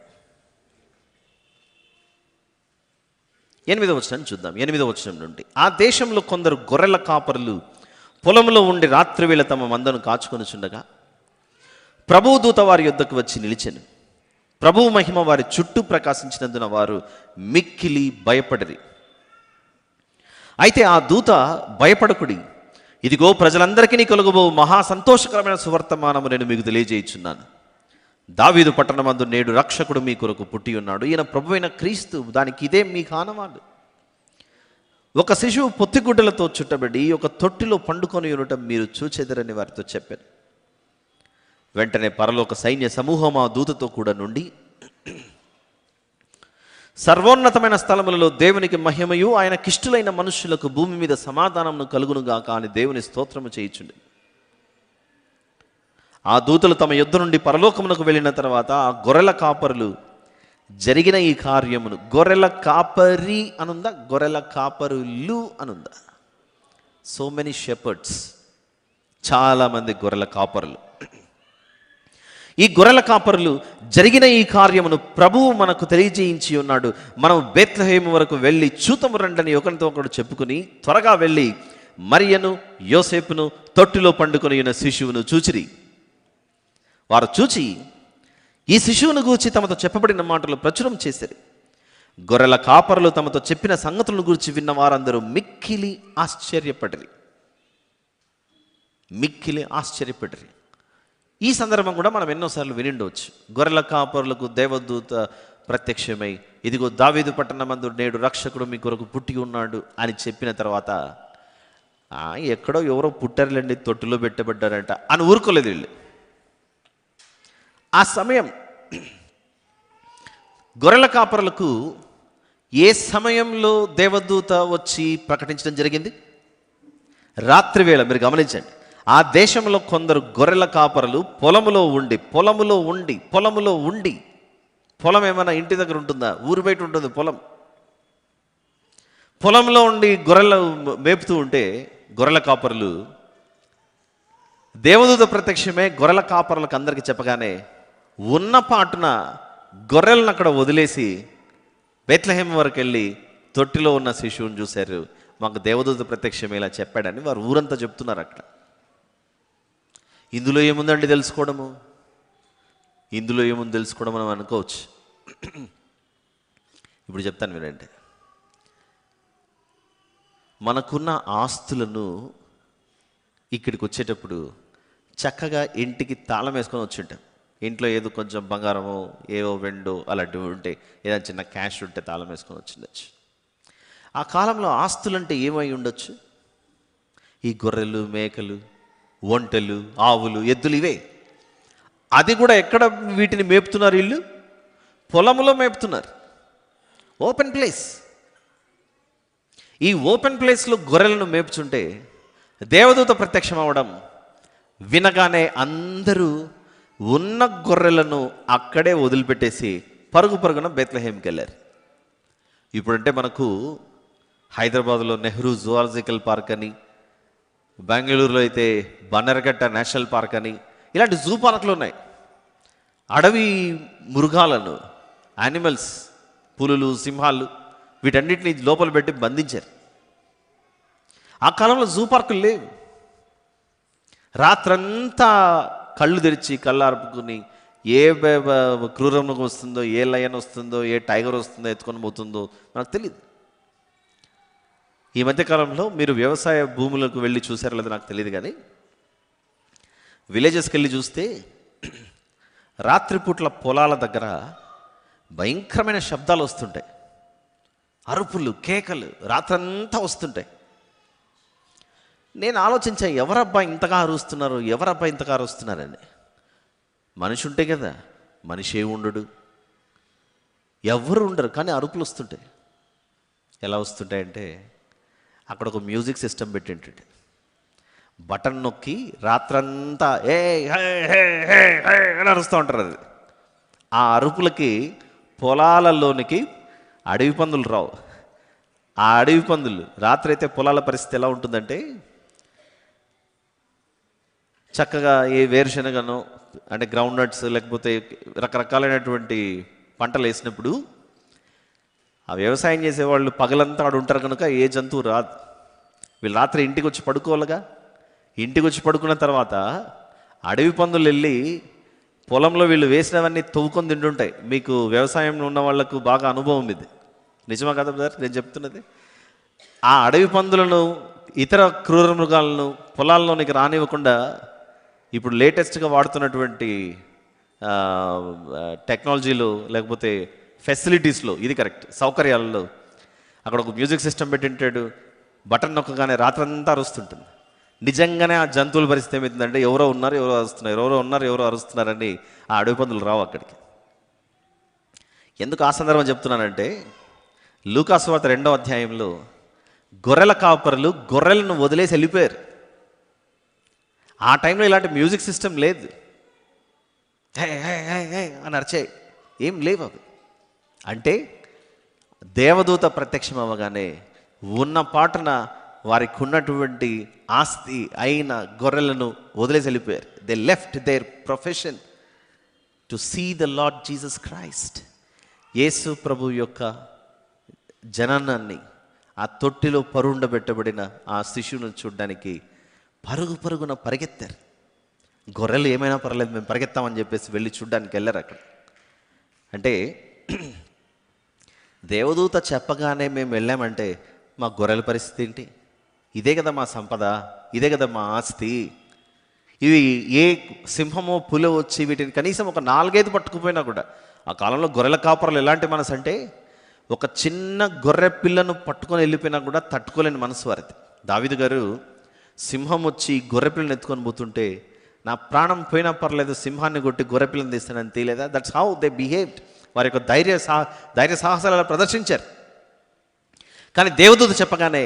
8వ వచనం చూద్దాం. 8వ వచనం నుండి, ఆ దేశంలో కొందరు గొర్రెల కాపరులు పొలంలో ఉండి రాత్రివేళ తమ మందను కాచుకొనుచుండగా ప్రభువు దూత వారి యొద్దకు వచ్చి నిలిచెను. ప్రభువు మహిమ వారి చుట్టూ ప్రకాశించినందున వారు మిక్కిలి భయపడిరి. అయితే ఆ దూత, భయపడకుడి, ఇదిగో ప్రజలందరికీ కలుగబో మహా సంతోషకరమైన సువర్తమానము నేను మీకు తెలియజేయుచున్నాను. దావీదు పట్టణమందు నేడు రక్షకుడు మీ కొరకు పుట్టి ఉన్నాడు. ఈయన ప్రభువైన క్రీస్తు. దానికి ఇదే మీ కానవాలు. ఒక శిశువు పొత్తిగుడ్డలతో చుట్టబడి ఒక తొట్టిలో పండుకొని ఉండటం మీరు చూచెదరని వారితో చెప్పాను. వెంటనే పరలోక సైన్య సమూహం ఆ దూతతో కూడా నుండి సర్వోన్నతమైన స్థలములలో దేవునికి మహిమయు ఆయనకిష్టులైన మనుష్యులకు భూమి మీద సమాధానమును కలుగునుగాక అని దేవుని స్తోత్రము చేయుచుండి. ఆ దూతలు తమ యుద్ధ నుండి పరలోకమునకు వెళ్ళిన తర్వాత ఆ గొర్రెల కాపరులు జరిగిన ఈ కార్యమును, గొర్రెల కాపరి అనుందా, గొర్రెల కాపరులు అనుందా? సో మెనీ షెపర్డ్స్, చాలామంది గొర్రెల కాపరులు. ఈ గొర్రెల కాపరులు జరిగిన ఈ కార్యమును ప్రభువు మనకు తెలియజేయించి ఉన్నాడు. మనం బేత్లెహేము వరకు వెళ్ళి చూతము రండని ఒకరితో ఒకడు చెప్పుకుని త్వరగా వెళ్ళి మరియను యోసేపును తొట్టిలో పండుకొని ఉన్న శిశువును చూచిరి. వారు చూచి ఈ శిశువును గూర్చి తమతో చెప్పబడిన మాటలు ప్రచురం చేశారు. గొర్రెల కాపరులు తమతో చెప్పిన సంగతులను గురించి విన్న వారందరూ మిక్కిలి ఆశ్చర్యపడిరి. ఈ సందర్భం కూడా మనం ఎన్నోసార్లు వినిండవచ్చు. గొర్రెల కాపరులకు దేవదూత ప్రత్యక్షమై, ఇదిగో దావీదు పట్టణమందు నేడు రక్షకుడు మీ కొరకు పుట్టి ఉన్నాడు అని చెప్పిన తర్వాత ఎక్కడో ఎవరో పుట్టారులేండి, తొట్టిలో పెట్టబడ్డారంట అని ఊరుకోలేదు వీళ్ళు. ఆ సమయం గొర్రెల కాపరులకు ఏ సమయంలో దేవదూత వచ్చి ప్రకటించడం జరిగింది? రాత్రివేళ. మీరు గమనించండి, ఆ దేశంలో కొందరు గొర్రెల కాపరులు పొలములో ఉండి పొలం ఏమైనా ఇంటి దగ్గర ఉంటుందా? ఊరు బయట ఉంటుంది పొలంలో ఉండి గొర్రెలు మేపుతూ ఉంటే గొర్రెల కాపరులు, దేవదూత ప్రత్యక్షమే గొర్రెల కాపరులకు అందరికీ చెప్పగానే ఉన్న పాటున గొర్రెలను అక్కడ వదిలేసి బేత్లెహేము వరకు వెళ్ళి తొట్టిలో ఉన్న శిశువుని చూశారు. మాకు దేవదూత ప్రత్యక్షమే ఇలా చెప్పాడని వారు ఊరంతా చెప్తున్నారు. అక్కడ ఇందులో ఏముందండి తెలుసుకోవడము? ఇందులో ఏముంది తెలుసుకోవడం మనం అనుకోవచ్చు. ఇప్పుడు చెప్తాను వినండి. మనకున్న ఆస్తులను ఇక్కడికి వచ్చేటప్పుడు చక్కగా ఇంటికి తాళం వేసుకొని వచ్చి ఉంటాం. ఇంట్లో ఏదో కొంచెం బంగారమో ఏవో వెండో అలాంటివి ఉంటే, ఏదైనా చిన్న క్యాష్ ఉంటే తాళం వేసుకొని వచ్చిండొచ్చు. ఆ కాలంలో ఆస్తులంటే ఏమై ఉండొచ్చు? ఈ గొర్రెలు, మేకలు, ఒంటెలు, ఆవులు, ఎద్దులు, ఇవే. అది కూడా ఎక్కడ వీటిని మేపుతున్నారు? వీళ్ళు పొలంలో మేపుతున్నారు. Open place. ఈ ఓపెన్ ప్లేస్లో గొర్రెలను మేపుచుంటే దేవదూత ప్రత్యక్షం అవ్వడం వినగానే అందరూ ఉన్న గొర్రెలను అక్కడే వదిలిపెట్టేసి పరుగున బేత్లెహేమ్కి వెళ్ళారు. ఇప్పుడంటే మనకు హైదరాబాద్లో నెహ్రూ జువాలజికల్ పార్క్ అని, బెంగళూరులో అయితే బన్నెరగట్ట నేషనల్ పార్క్ అని, ఇలాంటి జూ పార్కులు ఉన్నాయి. అడవి మృగాలను, యానిమల్స్, పులులు, సింహాలు, వీటన్నిటిని లోపల పెట్టి బంధించారు. ఆ కాలంలో జూ పార్కులు లేవు. రాత్రంతా కళ్ళు తెరిచి కళ్ళార్పుకుని ఏ క్రూరమృగం వస్తుందో, ఏ లయన్ వస్తుందో, ఏ టైగర్ వస్తుందో ఎత్తుకొని పోతుందో నాకు తెలియదు. ఈ మధ్యకాలంలో మీరు వ్యవసాయ భూములకు వెళ్ళి చూసారో లేదో నాకు తెలియదు, కానీ విలేజెస్కి వెళ్ళి చూస్తే రాత్రిపూట్ల పొలాల దగ్గర భయంకరమైన శబ్దాలు వస్తుంటాయి. అరుపులు, కేకలు రాత్రంతా వస్తుంటాయి. నేను ఆలోచించా, ఎవరబ్బా ఇంతగా అరుస్తున్నారని. మనిషి ఉంటే కదా, మనిషి ఉండడు, ఎవరు ఉండరు, కానీ అరుపులు వస్తుంటాయి. ఎలా వస్తుంటాయంటే, అక్కడ ఒక మ్యూజిక్ సిస్టమ్ పెట్టింటాడు. బటన్ నొక్కి రాత్రంతా అని అరుస్తూ ఉంటారు. అది ఆ అరుపులకి పొలాలలోనికి అడవి పందులు రావు. ఆ అడవి పందులు రాత్రి అయితే పొలాల పరిస్థితి ఎలా ఉంటుందంటే, చక్కగా ఏ వేరుశనగనో అంటే గ్రౌండ్ నట్స్ లేకపోతే రకరకాలైనటువంటి పంటలు వేసినప్పుడు ఆ వ్యవసాయం చేసేవాళ్ళు పగలంతా ఆడు ఉంటారు కనుక ఏ జంతువు రాదు. వీళ్ళు రాత్రి ఇంటికి వచ్చి పడుకోవాలిగా, ఇంటికి వచ్చి పడుకున్న తర్వాత అడవి పందులు వెళ్ళి పొలంలో వీళ్ళు వేసినవన్నీ తవ్వుకొని తింటుంటాయి. మీకు వ్యవసాయంలో ఉన్న వాళ్లకు బాగా అనుభవం ఇది. నిజమా కదా బ్రదర్ నేను చెప్తున్నది? ఆ అడవి పందులను, ఇతర క్రూర మృగాలను పొలాల్లోనికి రానివ్వకుండా ఇప్పుడు లేటెస్ట్గా వాడుతున్నటువంటి టెక్నాలజీలో, లేకపోతే ఫెసిలిటీస్లో, ఇది కరెక్ట్, సౌకర్యాలలో అక్కడ ఒక మ్యూజిక్ సిస్టమ్ పెట్టింటాడు. బటన్ నొక్కగానే రాత్రంతా అరుస్తుంటుంది. నిజంగానే ఆ జంతువుల పరిస్థితి ఏమవుతుందంటే ఎవరో ఉన్నారు, ఎవరో అరుస్తున్నారని ఆ అడవి పందులు రావు అక్కడికి. ఎందుకు ఆ సందర్భం చెప్తున్నానంటే, లూకాసు వార్త 2వ అధ్యాయంలో గొర్రెల కాపరులు గొర్రెలను వదిలేసి వెళ్ళిపోయారు. ఆ టైంలో ఇలాంటి మ్యూజిక్ సిస్టమ్ లేదు. అని అరిచే ఏం లేవు అవి. అంటే దేవదూత ప్రత్యక్షం అవ్వగానే ఉన్న పాటన వారికి ఉన్నటువంటి ఆస్తి అయిన గొర్రెలను వదిలేసి వెళ్ళిపోయారు. They left their profession to see the Lord Jesus Christ. యేసు ప్రభు యొక్క జననాన్ని, ఆ తొట్టిలో పరుండబెట్టబడిన ఆ శిశువును చూడడానికి పరుగున పరిగెత్తారు. గొర్రెలు ఏమైనా పర్లేదు మేము పరిగెత్తామని చెప్పేసి వెళ్ళి చూడడానికి వెళ్ళారు అక్కడ. అంటే దేవదూత చెప్పగానే మేము వెళ్ళామంటే మా గొర్రెల పరిస్థితి ఏంటి? ఇదే కదా మా సంపద, ఇదే కదా మా ఆస్తి. ఇవి ఏ సింహమో పులో వచ్చి వీటిని కనీసం ఒక 4-5 పట్టుకుపోయినా కూడా, ఆ కాలంలో గొర్రెల కాపరులు ఎలాంటి మనసు అంటే, ఒక చిన్న గొర్రె పిల్లను పట్టుకొని వెళ్ళిపోయినా కూడా తట్టుకోలేని మనసు వారిది. దావీదు గారు సింహం వచ్చి గొర్రె పిల్లని ఎత్తుకొని పోతుంటే, నా ప్రాణం పోయినా పర్లేదు సింహాన్ని కొట్టి గొర్రె పిల్లని తీస్తానని తెలియదా? That's how they behaved. వారి యొక్క ధైర్య సాహసాలు ప్రదర్శించారు. కానీ దేవదూత చెప్పగానే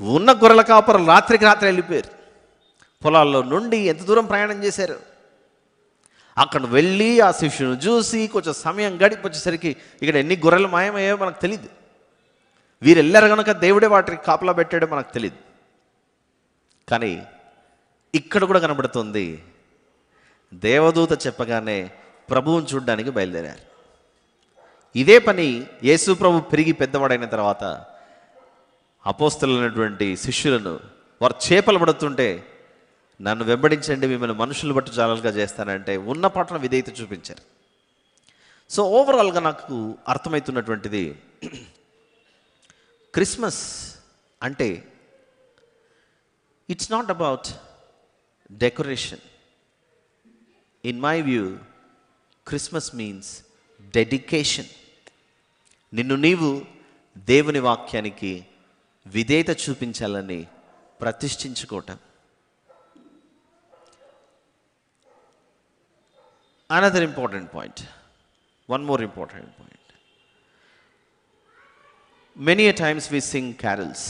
ఉన్న గొర్రెల కాపరులు రాత్రికి రాత్రి వెళ్ళిపోయారు. పొలాల్లో నుండి ఎంత దూరం ప్రయాణం చేశారు. అక్కడ వెళ్ళి ఆ శిష్యును చూసి కొంచెం సమయం గడిపి వచ్చేసరికి ఇక్కడ ఎన్ని గొర్రెలు మాయమయ్యాయో మనకు తెలియదు. వీరు వెళ్ళారు కనుక దేవుడే వాటికి కాపలా పెట్టాడో మనకు తెలియదు. కానీ ఇక్కడ కూడా కనబడుతుంది, దేవదూత చెప్పగానే ప్రభువుని చూడడానికి బయలుదేరారు. ఇదే పని యేసు ప్రభు పెరిగి పెద్దవాడైన తర్వాత అపోస్తలులైనటువంటి శిష్యులను వారు చేపలు పడుతుంటే, నన్ను వెంబడించండి మిమ్మల్ని మనుషులు బట్టి జాలలుగా చేస్తానంటే ఉన్న పాటను విధేయత చూపించారు. సో ఓవరాల్గా నాకు అర్థమవుతున్నటువంటిది, క్రిస్మస్ అంటే it's not about decoration. In my view Christmas means dedication. నిన్ను నీవు దేవుని వాక్యానికి విధేయత చూపించాలని ప్రతిష్ఠించుకోవటం. Another important point, one more important point. Many a times we sing carols.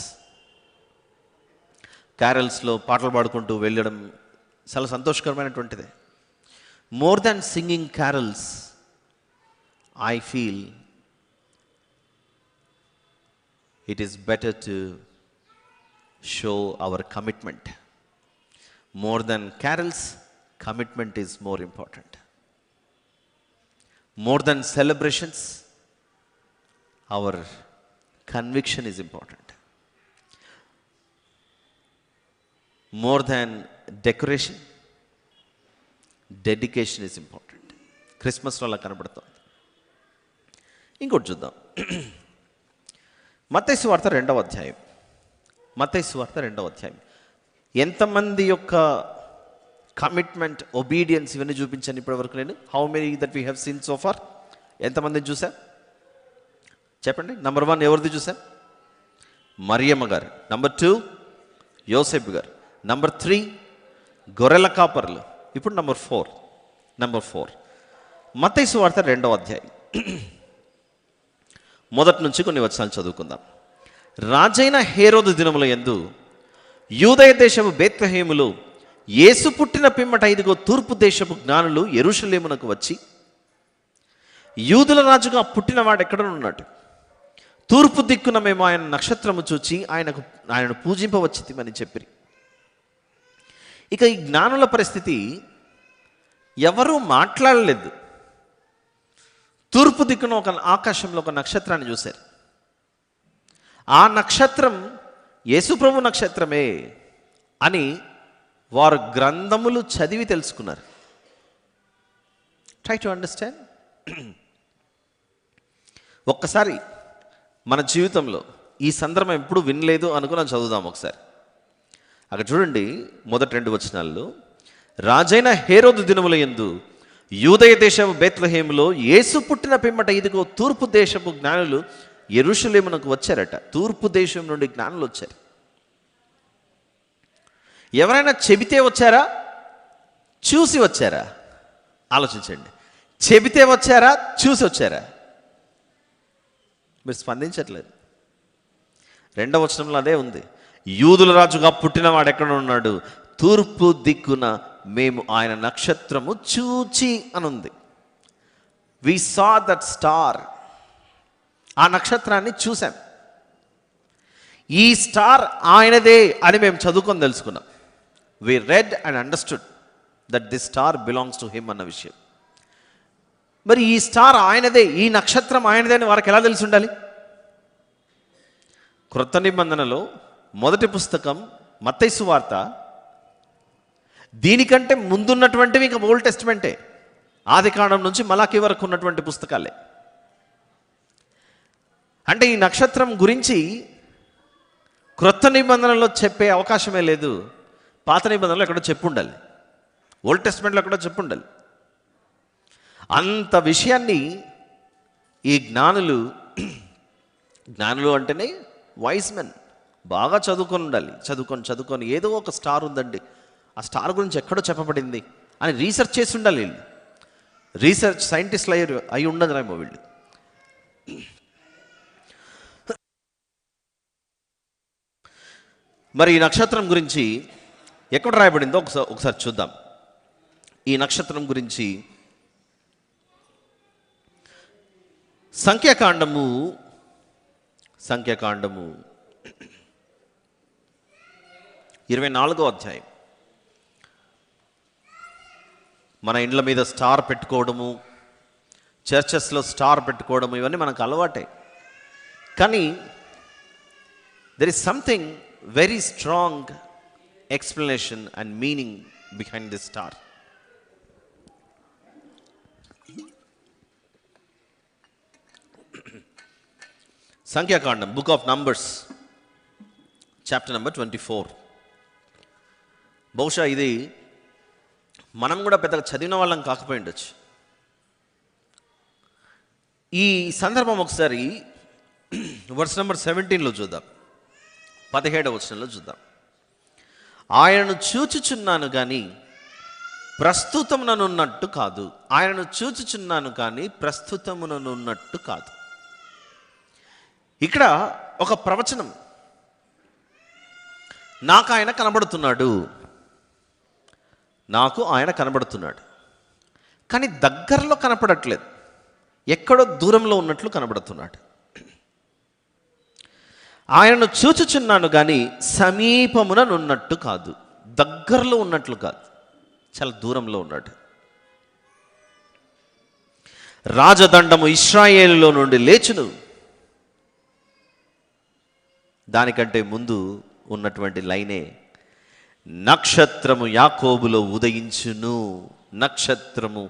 క్యారల్స్లో పాటలు పాడుకుంటూ వెళ్ళడం చాలా సంతోషకరమైనటువంటిదే. More than singing carols, I feel it is better to show our commitment. More than carols, commitment is more important. More than celebrations, our conviction is important. More than decoration, dedication is important. క్రిస్మస్లో అలా కనబడుతుంది. ఇంకోటి చూద్దాం. మత్తయి సువార్త 2వ అధ్యాయం. మత్తయి సువార్త 2వ అధ్యాయం. ఎంతమంది యొక్క కమిట్మెంట్, ఒబీడియన్స్ ఇవన్నీ చూపించాను ఇప్పటివరకు నేను. How many that we have seen so far? ఎంతమందిని చూసా చెప్పండి. నంబర్ 1 ఎవరిది చూసాం? మరియమ్మ గారు. నంబర్ 2 యోసేపు గారు. నంబర్ 3 గొర్రెల కాపర్లు. ఇప్పుడు నంబర్ 4 మత్తయి సువార్త 2వ అధ్యాయం మొదటి నుంచి కొన్ని వచనాలు చదువుకుందాం. రాజైన హేరోదు దినముల యందు యూదయ దేశపు బేత్లెహేములో యేసు పుట్టిన పిమ్మట 5 తూర్పు దేశపు జ్ఞానులు యెరూషలేమునకు వచ్చి, యూదుల రాజుగా పుట్టినవాడు ఎక్కడనున్నాడు? తూర్పు దిక్కున మేము ఆయన నక్షత్రము చూచి ఆయనను పూజింపవచ్చితిమని చెప్పిరి. ఇక ఈ జ్ఞానుల పరిస్థితి, ఎవరూ మాట్లాడలేదు. తూర్పు దిక్కున ఒక ఆకాశంలో ఒక నక్షత్రాన్ని చూశారు. ఆ నక్షత్రం యేసుప్రభు నక్షత్రమే అని వారు గ్రంథములు చదివి తెలుసుకున్నారు. Try to understand. ఒక్కసారి మన జీవితంలో ఈ సందర్భం ఎప్పుడు వినలేదు అనుకుని చదువుదాం ఒకసారి. అక్కడ చూడండి, మొదటి 2 వచనాల్లో, రాజైన హేరోదు దినముల యందు యూదయ దేశము బేత్లెహేములో యేసు పుట్టిన పిమ్మట ఇదిగో తూర్పు దేశపు జ్ఞానులు యెరూషలేమునకు వచ్చారట. తూర్పు దేశం నుండి జ్ఞానులు వచ్చారు. ఎవరైనా చెబితే వచ్చారా, చూసి వచ్చారా? ఆలోచించండి. చెబితే వచ్చారా, చూసి వచ్చారా? మీరు స్పందించట్లేదు. 2వ వచనంలో అదే ఉంది. యూదుల రాజుగా పుట్టినవాడు ఎక్కడ ఉన్నాడు? తూర్పు దిక్కున మేము ఆయన నక్షత్రము చూచి అనుంది. వి సా దట్ స్టార్. ఆ నక్షత్రాన్ని చూసాం. ఈ స్టార్ ఆయనదే అని మేము చదువుకొని తెలుసుకున్నాం. We read and understood that this star belongs to him అన్న విషయం. మరి ఈ స్టార్ ఆయనదే, ఈ నక్షత్రం ఆయనదే అని వారికి ఎలా తెలిసి ఉండాలి? క్రొత్త నిబంధనలో మొదటి పుస్తకం మత్తయి సువార్త, దీనికంటే ముందున్నటువంటివి ఇంకా ఓల్డ్ టెస్టిమెంటే. ఆదికాండం నుంచి మలాకీ వరకు ఉన్నటువంటి పుస్తకాలే. అంటే ఈ నక్షత్రం గురించి క్రొత్త నిబంధనలో చెప్పే అవకాశమే లేదు. పాత నిబంధనలో ఎక్కడో చెప్పు ఉండాలి, ఓల్డ్ టెస్టిమెంట్లో ఎక్కడో చెప్పు ఉండాలి. అంత విషయాన్ని ఈ జ్ఞానులు అంటేనే వైస్ మెన్, బాగా చదువుకొని ఉండాలి. చదువుకొని ఏదో ఒక స్టార్ ఉందండి, ఆ స్టార్ గురించి ఎక్కడో చెప్పబడింది అని రీసెర్చ్ చేసి ఉండాలి. వీళ్ళు రీసెర్చ్ సైంటిస్టులు అయి ఉండదురేమో వీళ్ళు. మరి ఈ నక్షత్రం గురించి ఎక్కడ రాయబడిందో ఒకసారి చూద్దాం. ఈ నక్షత్రం గురించి సంఖ్యాకాండము 24వ అధ్యాయం. మన ఇండ్ల మీద స్టార్ పెట్టుకోవడము, చర్చెస్లో స్టార్ పెట్టుకోవడము, ఇవన్నీ మనకు అలవాటే. కానీ there is something very strong explanation and meaning behind this star. సంఖ్యాకాండం, book of numbers, chapter number 24. బహుశా ఇది మనం కూడా పెద్దగా చదివిన వాళ్ళం కాకపోయి ఉండొచ్చు. ఈ సందర్భం ఒకసారి వర్స్ నెంబర్ 17లో చూద్దాం. 17వ వచనంలో చూద్దాం. ఆయనను చూచుచున్నాను కానీ ప్రస్తుతముననున్నట్టు కాదు. ఆయనను చూచుచున్నాను కానీ ప్రస్తుతముననున్నట్టు కాదు. ఇక్కడ ఒక ప్రవచనం. నాకు ఆయన కనబడుతున్నాడు, కానీ దగ్గరలో కనపడట్లేదు, ఎక్కడో దూరంలో ఉన్నట్లు కనబడుతున్నాడు. ఆయనను చూచుచున్నాను కానీ సమీపముననున్నట్టు కాదు, దగ్గరలో ఉన్నట్లు కాదు, చాలా దూరంలో ఉన్నాడు. రాజదండము ఇశ్రాయేలులో నుండి లేచును. దానికంటే ముందు ఉన్నటువంటి లైనే నక్షత్రము యాకోబులో ఉదయించును. నక్షత్రము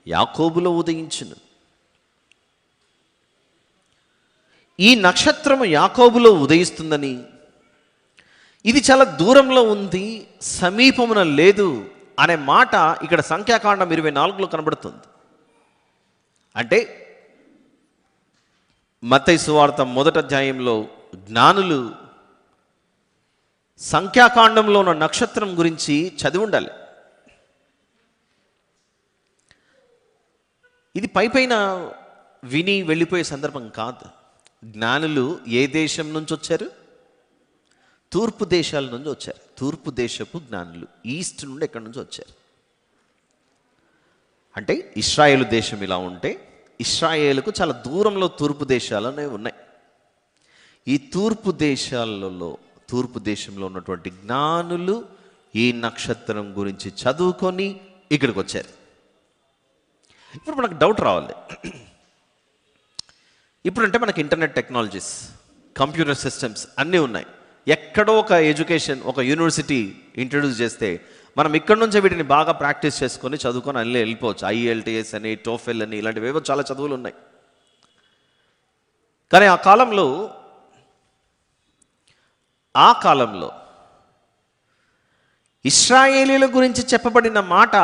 యాకోబులో ఉదయించును. ఈ నక్షత్రము యాకోబులో ఉదయిస్తుందని, ఇది చాలా దూరంలో ఉంది, సమీపమున లేదు అనే మాట ఇక్కడ సంఖ్యాకాండం 24లో కనబడుతుంది. అంటే మత్తయి సువార్త 1వ అధ్యాయంలో జ్ఞానులు సంఖ్యాకాండంలో ఉన్న నక్షత్రం గురించి చదివి ఉండాలి. ఇది పైపైన విని వెళ్ళిపోయే సందర్భం కాదు. జ్ఞానులు ఏ దేశం నుంచి వచ్చారు? తూర్పు దేశాల నుంచి వచ్చారు. తూర్పు దేశపు జ్ఞానులు ఈస్ట్ నుండి ఎక్కడి నుంచి వచ్చారు. అంటే ఇశ్రాయేలు దేశం ఇలా ఉంటే, ఇశ్రాయేలుకు చాలా దూరంలో తూర్పు దేశాలు అనేవి ఉన్నాయి. ఈ తూర్పు దేశంలో ఉన్నటువంటి జ్ఞానులు ఈ నక్షత్రం గురించి చదువుకొని ఇక్కడికి వచ్చారు. ఇప్పుడు మనకు డౌట్ రావాలి. ఇప్పుడంటే మనకి ఇంటర్నెట్ టెక్నాలజీస్, కంప్యూటర్ సిస్టమ్స్ అన్నీ ఉన్నాయి. ఎక్కడో ఒక ఎడ్యుకేషన్, ఒక యూనివర్సిటీ ఇంట్రడ్యూస్ చేస్తే మనం ఇక్కడ నుంచే వీటిని బాగా ప్రాక్టీస్ చేసుకొని చదువుకొని అన్నీ వెళ్ళిపోవచ్చు. IELTS అని, TOEFL అని, ఇలాంటివేవో చాలా చదువులు ఉన్నాయి. కానీ ఆ కాలంలో ఇశ్రాయేలీల గురించి చెప్పబడిన మాట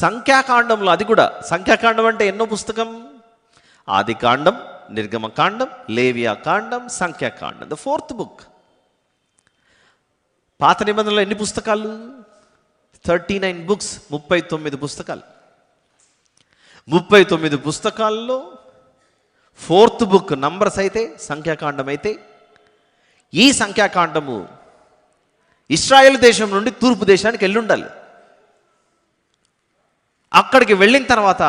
సంఖ్యాకాండంలో, అది కూడా సంఖ్యాకాండం అంటే ఎన్నో పుస్తకం? ఆదికాండం, నిర్గమకాండం, లేవియాకాండం, సంఖ్యాకాండం, ద 4th book. పాత నిబంధనలో ఎన్ని పుస్తకాలు? 39 books, 39 పుస్తకాలు. 39 పుస్తకాల్లో 4th book నంబర్స్ అయితే, సంఖ్యాకాండం అయితే, ఈ సంఖ్యాకాండము ఇశ్రాయేల్ దేశం నుండి తూర్పు దేశానికి వెళ్ళి ఉండాలి. అక్కడికి వెళ్ళిన తర్వాత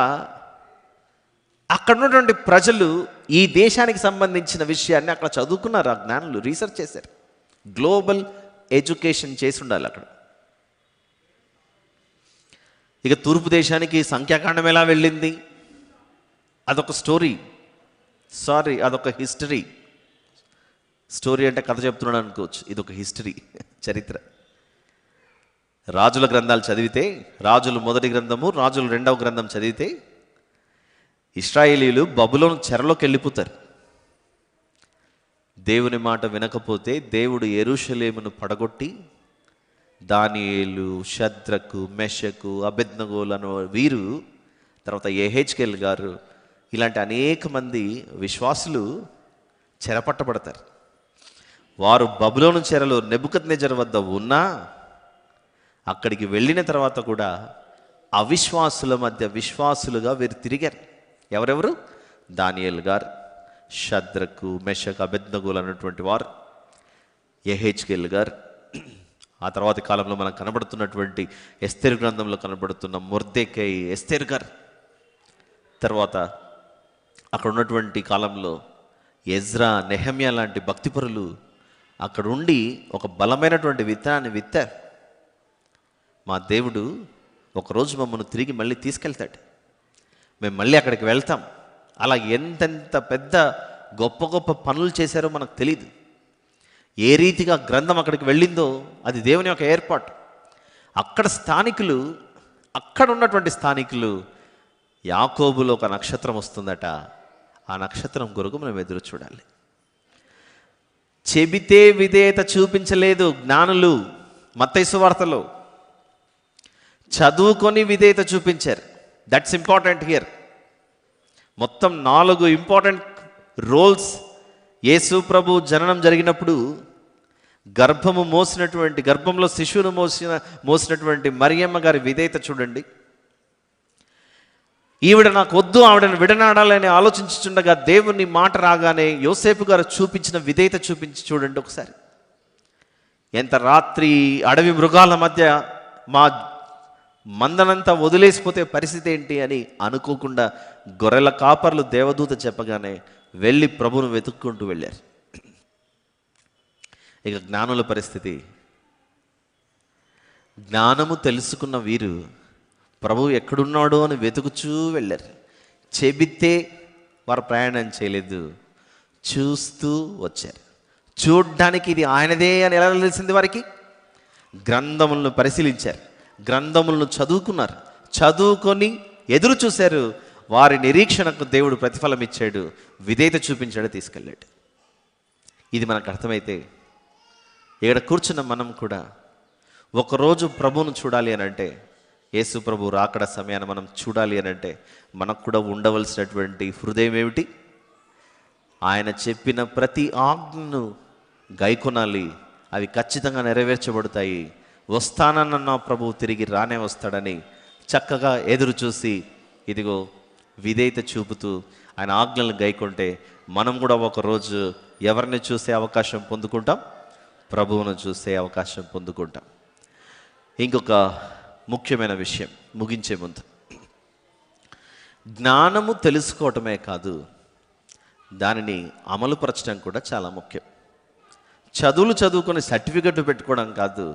అక్కడ ఉన్నటువంటి ప్రజలు ఈ దేశానికి సంబంధించిన విషయాన్ని అక్కడ చదువుకున్నారు. ఆ జ్ఞానులు రీసెర్చ్ చేశారు. గ్లోబల్ ఎడ్యుకేషన్ చేసి ఉండాలి అక్కడ. ఇక తూర్పు దేశానికి సంఖ్యాకాండం ఎలా వెళ్ళింది? అదొక స్టోరీ, అదొక హిస్టరీ. స్టోరీ అంటే కథ చెప్తున్నాడు అనుకోవచ్చు, ఇదొక హిస్టరీ, చరిత్ర. రాజుల గ్రంథాలు చదివితే, రాజులు 1వ గ్రంథము, రాజులు 2వ గ్రంథం చదివితే ఇశ్రాయేలీలు బబులోను చెరలోకి వెళ్ళిపోతారు. దేవుని మాట వినకపోతే దేవుడు యెరూషలేమును పడగొట్టి దానియేలు, షద్రకు, మెషకు, అబేద్నెగోలు అనే వీరు, తర్వాత యెహెజ్కేలు గారు, ఇలాంటి అనేక మంది విశ్వాసులు చెరపట్టబడతారు. వారు బబులోను చెరలో నెబుకద్నెజరు వద్ద ఉన్నా అక్కడికి వెళ్ళిన తర్వాత కూడా అవిశ్వాసుల మధ్య విశ్వాసులుగా వీరు తిరిగారు. ఎవరెవరు? దానియేలు గారు, షద్రకు, మెషకు, అబేద్నెగోలు అన్నటువంటి వారు, యెహెజ్కేలు గారు, ఆ తర్వాతి కాలంలో మనకు కనబడుతున్నటువంటి ఎస్తేరు గ్రంథంలో కనబడుతున్న మొర్దెకై, ఎస్తేరు గారు, తర్వాత అక్కడ ఉన్నటువంటి కాలంలో ఎజ్రా, నెహమ్యా లాంటి భక్తిపరులు అక్కడ ఉండి ఒక బలమైనటువంటి విత్తనాన్ని విత్తారు. మా దేవుడు ఒకరోజు మమ్మల్ని తిరిగి మళ్ళీ తీసుకెళ్తాడు, మేము మళ్ళీ అక్కడికి వెళ్తాం. అలా ఎంతెంత పెద్ద గొప్ప గొప్ప పనులు చేశారో మనకు తెలియదు. ఏ రీతిగా గ్రంథం అక్కడికి వెళ్ళిందో అది దేవుని యొక్క ఏర్పాటు. అక్కడ ఉన్నటువంటి స్థానికులు యాకోబులో ఒక నక్షత్రం వస్తుందట, ఆ నక్షత్రం కొరకు మనం ఎదురు చూడాలి. చెబితే విధేయత చూపించలేదు జ్ఞానులు. మత్తయి సువార్తలో చదువుకొని విధేయత చూపించారు. That's important here. మొత్తం 4 ఇంపార్టెంట్ రోల్స్. యేసు ప్రభు జననం జరిగినప్పుడు గర్భంలో శిశువును మోసినటువంటి మరియమ్మ గారి విధేయత చూడండి. ఈవిడ నాకు వద్దు, ఆవిడను విడనాడాలని ఆలోచించుచుండగా దేవుని మాట రాగానే యోసేపు గారు చూపించిన విధేయత చూపించి చూడండి ఒకసారి. ఎంత రాత్రి అడవి మృగాల మధ్య మా మందనంతా వదిలేసిపోతే పరిస్థితి ఏంటి అని అనుకోకుండా గొర్రెల కాపర్లు దేవదూత చెప్పగానే వెళ్ళి ప్రభువును వెతుక్కుంటూ వెళ్ళారు. ఇక జ్ఞానుల పరిస్థితి, జ్ఞానము తెలుసుకున్న వీరు ప్రభువు ఎక్కడున్నాడో అని వెతుకుచూ వెళ్ళారు. చెబితే వారు ప్రయాణం చేయలేదు, చూస్తూ వచ్చారు. చూడ్డానికి ఇది ఆయనదే అని ఎలా తెలిసింది వారికి? గ్రంథములను పరిశీలించారు, గ్రంథములను చదువుకున్నారు, చదువుకొని ఎదురు చూశారు. వారి నిరీక్షణకు దేవుడు ప్రతిఫలం ఇచ్చాడు, విధేయత చూపించాడు, తీసుకెళ్ళాడు. ఇది మనకు అర్థమైతే ఇక్కడ కూర్చున్న మనం కూడా ఒకరోజు ప్రభువును చూడాలి అని అంటే, యేసు ప్రభు రాకడ సమయాన్ని మనం చూడాలి అని అంటే మనకు కూడా ఉండవలసినటువంటి హృదయం ఏమిటి? ఆయన చెప్పిన ప్రతి ఆజ్ఞను గైకొనాలి, అవి ఖచ్చితంగా నెరవేర్చబడతాయి. వస్తానన్న ప్రభువు తిరిగి రానే వస్తాడని చక్కగా ఎదురు చూసి ఇదిగో విధేయత చూపుతూ ఆయన ఆజ్ఞలను గైకొంటే మనం కూడా ఒకరోజు ఎవరిని చూసే అవకాశం పొందుకుంటాం? ప్రభువును చూసే అవకాశం పొందుకుంటాం. ఇంకొక ముఖ్యమైన విషయం ముగించే ముందు, జ్ఞానము తెలుసుకోవటమే కాదు, దానిని అమలుపరచడం కూడా చాలా ముఖ్యం. చదువుకొని సర్టిఫికెట్ పెట్టుకోవడం కాదు,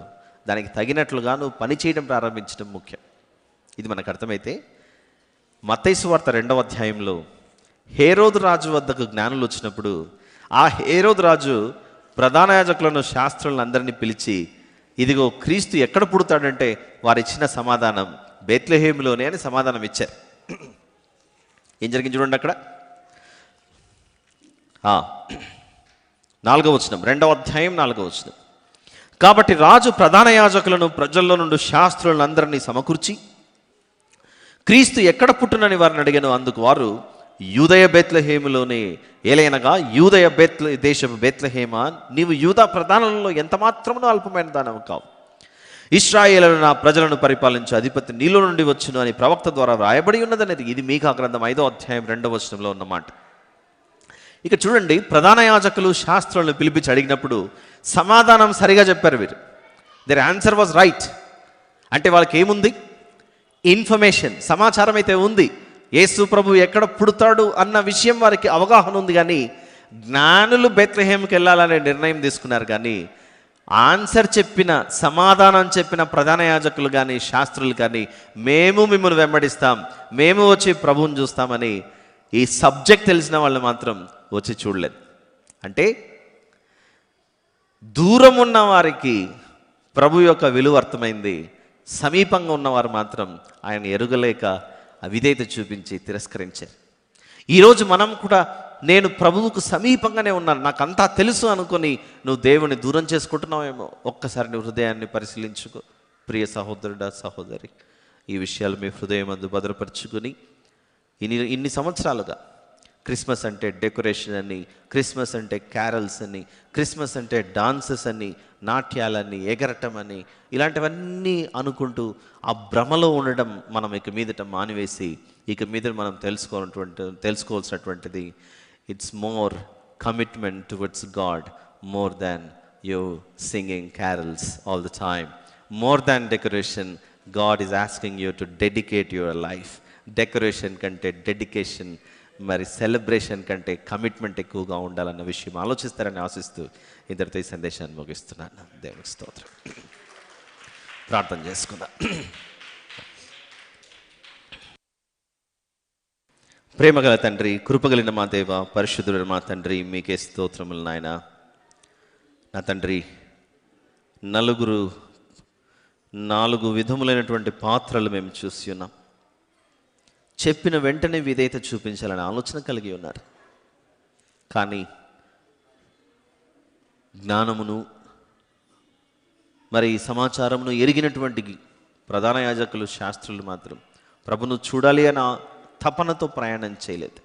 దానికి తగినట్లుగా నువ్వు పని చేయడం ప్రారంభించడం ముఖ్యం. ఇది మనకు అర్థమైతే మత్తయి సువార్త 2వ అధ్యాయంలో హేరోదు రాజు వద్దకు జ్ఞానులు వచ్చినప్పుడు ఆ హేరోదు రాజు ప్రధాన యాజకులను శాస్త్రులను అందరినీ పిలిచి, ఇదిగో క్రీస్తు ఎక్కడ పుడతాడంటే వారు ఇచ్చిన సమాధానం బేత్లెహేములోనే అని సమాధానం ఇచ్చారు. ఏం జరిగింది చూడండి అక్కడ. 4వ వచనం, 2వ అధ్యాయం 4వ వచనం. కాబట్టి రాజు ప్రధాన యాజకులను ప్రజల్లో నుండి శాస్త్రులను అందరినీ సమకూర్చి క్రీస్తు ఎక్కడ పుట్టునని వారిని అడిగాను. అందుకు వారు, యూదయ బేత్లెహేములోనే, ఏలైనగా యూదయ దేశపు బేత్లెహేమా, నీవు యూదా ప్రధానులలో ఎంత మాత్రమునో అల్పమైన దానవు కావు. ఇశ్రాయేలు నా ప్రజలను పరిపాలించే అధిపతి నీలో నుండి వచ్చును అని ప్రవక్త ద్వారా రాయబడి ఉన్నదనేది. ఇది మీకా గ్రంథం 5వ అధ్యాయం 2వ వచనంలో ఉన్నమాట. ఇక చూడండి, ప్రధాన యాజకులు శాస్త్రులను పిలిపించి అడిగినప్పుడు సమాధానం సరిగా చెప్పారు వీరు. Their answer was right. అంటే వాళ్ళకి ఏముంది? ఇన్ఫర్మేషన్, సమాచారం అయితే ఉంది. యేసు ప్రభు ఎక్కడ పుడతాడు అన్న విషయం వారికి అవగాహన ఉంది. కానీ జ్ఞానులు బెత్లెహేముకి వెళ్ళాలనే నిర్ణయం తీసుకున్నారు. కానీ ఆన్సర్ చెప్పిన, సమాధానం చెప్పిన ప్రధాన యాజకులు కానీ శాస్త్రులు కానీ, మేము మిమ్మల్ని వెంబడిస్తాం, మేము వచ్చి ప్రభువుని చూస్తామని ఈ సబ్జెక్ట్ తెలిసిన వాళ్ళు మాత్రం వచ్చి చూడలేదు. అంటే దూరం ఉన్న వారికి ప్రభు యొక్క విలువ అర్థమైంది. సమీపంగా ఉన్నవారు మాత్రం ఆయన ఎరుగలేక అవిధేయత చూపించి తిరస్కరించారు. ఈరోజు మనం కూడా, నేను ప్రభువుకు సమీపంగానే ఉన్నాను, నాకంతా తెలుసు అనుకొని నువ్వు దేవుని దూరం చేసుకుంటున్నావేమో. ఒక్కసారి నీ హృదయాన్ని పరిశీలించుకో ప్రియ సహోదరుడా, సహోదరి. ఈ విషయాలు మీ హృదయం అందు భద్రపరుచుకొని, ఇన్ని సంవత్సరాలుగా క్రిస్మస్ అంటే డెకరేషన్ అని, క్రిస్మస్ అంటే క్యారల్స్ అని, క్రిస్మస్ అంటే డాన్సెస్ అని, నాట్యాలని, ఎగరటం అని, ఇలాంటివన్నీ అనుకుంటూ ఆ భ్రమలో ఉండడం మనం ఇక మీదట మానివేసి, ఇక మీద మనం తెలుసుకోవాల్సినటువంటిది, it's more commitment towards God, more than you singing carols all the time, more than decoration. God is asking you to dedicate your life. Decoration కంటే డెడికేషన్, మరి సెలబ్రేషన్ కంటే కమిట్మెంట్ ఎక్కువగా ఉండాలన్న విషయం ఆలోచిస్తారని ఆశిస్తూ ఇంతటితో ఈ సందేశాన్ని ముగిస్తున్నాను. దేవునికి స్తోత్రం. ప్రార్థన చేసుకుందాం. ప్రేమగల తండ్రి, కృపగలిగిన మా దేవ, పరిశుద్ధుడైన మా తండ్రి, మీకే స్తోత్రములు నాయన. నా తండ్రి, 4 విధములైనటువంటి పాత్రలు మేము చూసి ఉన్నాం. చెప్పిన వెంటనే విధేయత చూపించాలని ఆలోచన కలిగి ఉన్నారు. కానీ జ్ఞానమును, మరి సమాచారమును ఎరిగినటువంటి ప్రధాన యాజకులు శాస్త్రులు మాత్రం ప్రభును చూడాలి అన్న తపనతో ప్రయాణం చేయలేదు.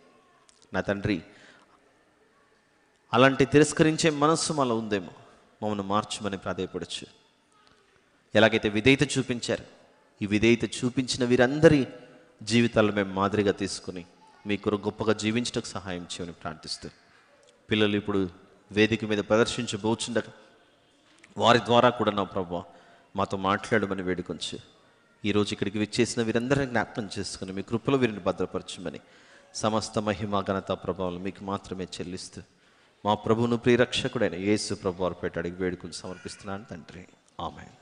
నా తండ్రి, అలాంటి తిరస్కరించే మనస్సు మాలో ఉందేమో, మమ్మల్ని మార్చమని ప్రాధేయపడచ్చు. ఎలాగైతే విధేయత చూపించారు, ఈ విధేయత చూపించిన వీరందరి జీవితాలను మేము మాదిరిగా తీసుకుని మీ కొరకు గొప్పగా జీవించడానికి సహాయం చేయమని ప్రార్థిస్తూ, పిల్లలు ఇప్పుడు వేదిక మీద ప్రదర్శించబోచుండగా వారి ద్వారా కూడా నా ప్రభువా మాతో మాట్లాడమని వేడుకొంచు. ఈరోజు ఇక్కడికి విచ్చేసిన వీరందరినీ జ్ఞాపకం చేసుకుని మీ కృపలో వీరిని భద్రపరచమని, సమస్త మహిమ ఘనత ప్రభావాలు మీకు మాత్రమే చెల్లిస్తూ మా ప్రభువును ప్రియరక్షకుడైన యేసు ప్రభు వారి పేట అడిగి వేడుకొని సమర్పిస్తున్నాను తండ్రి. ఆమేన్.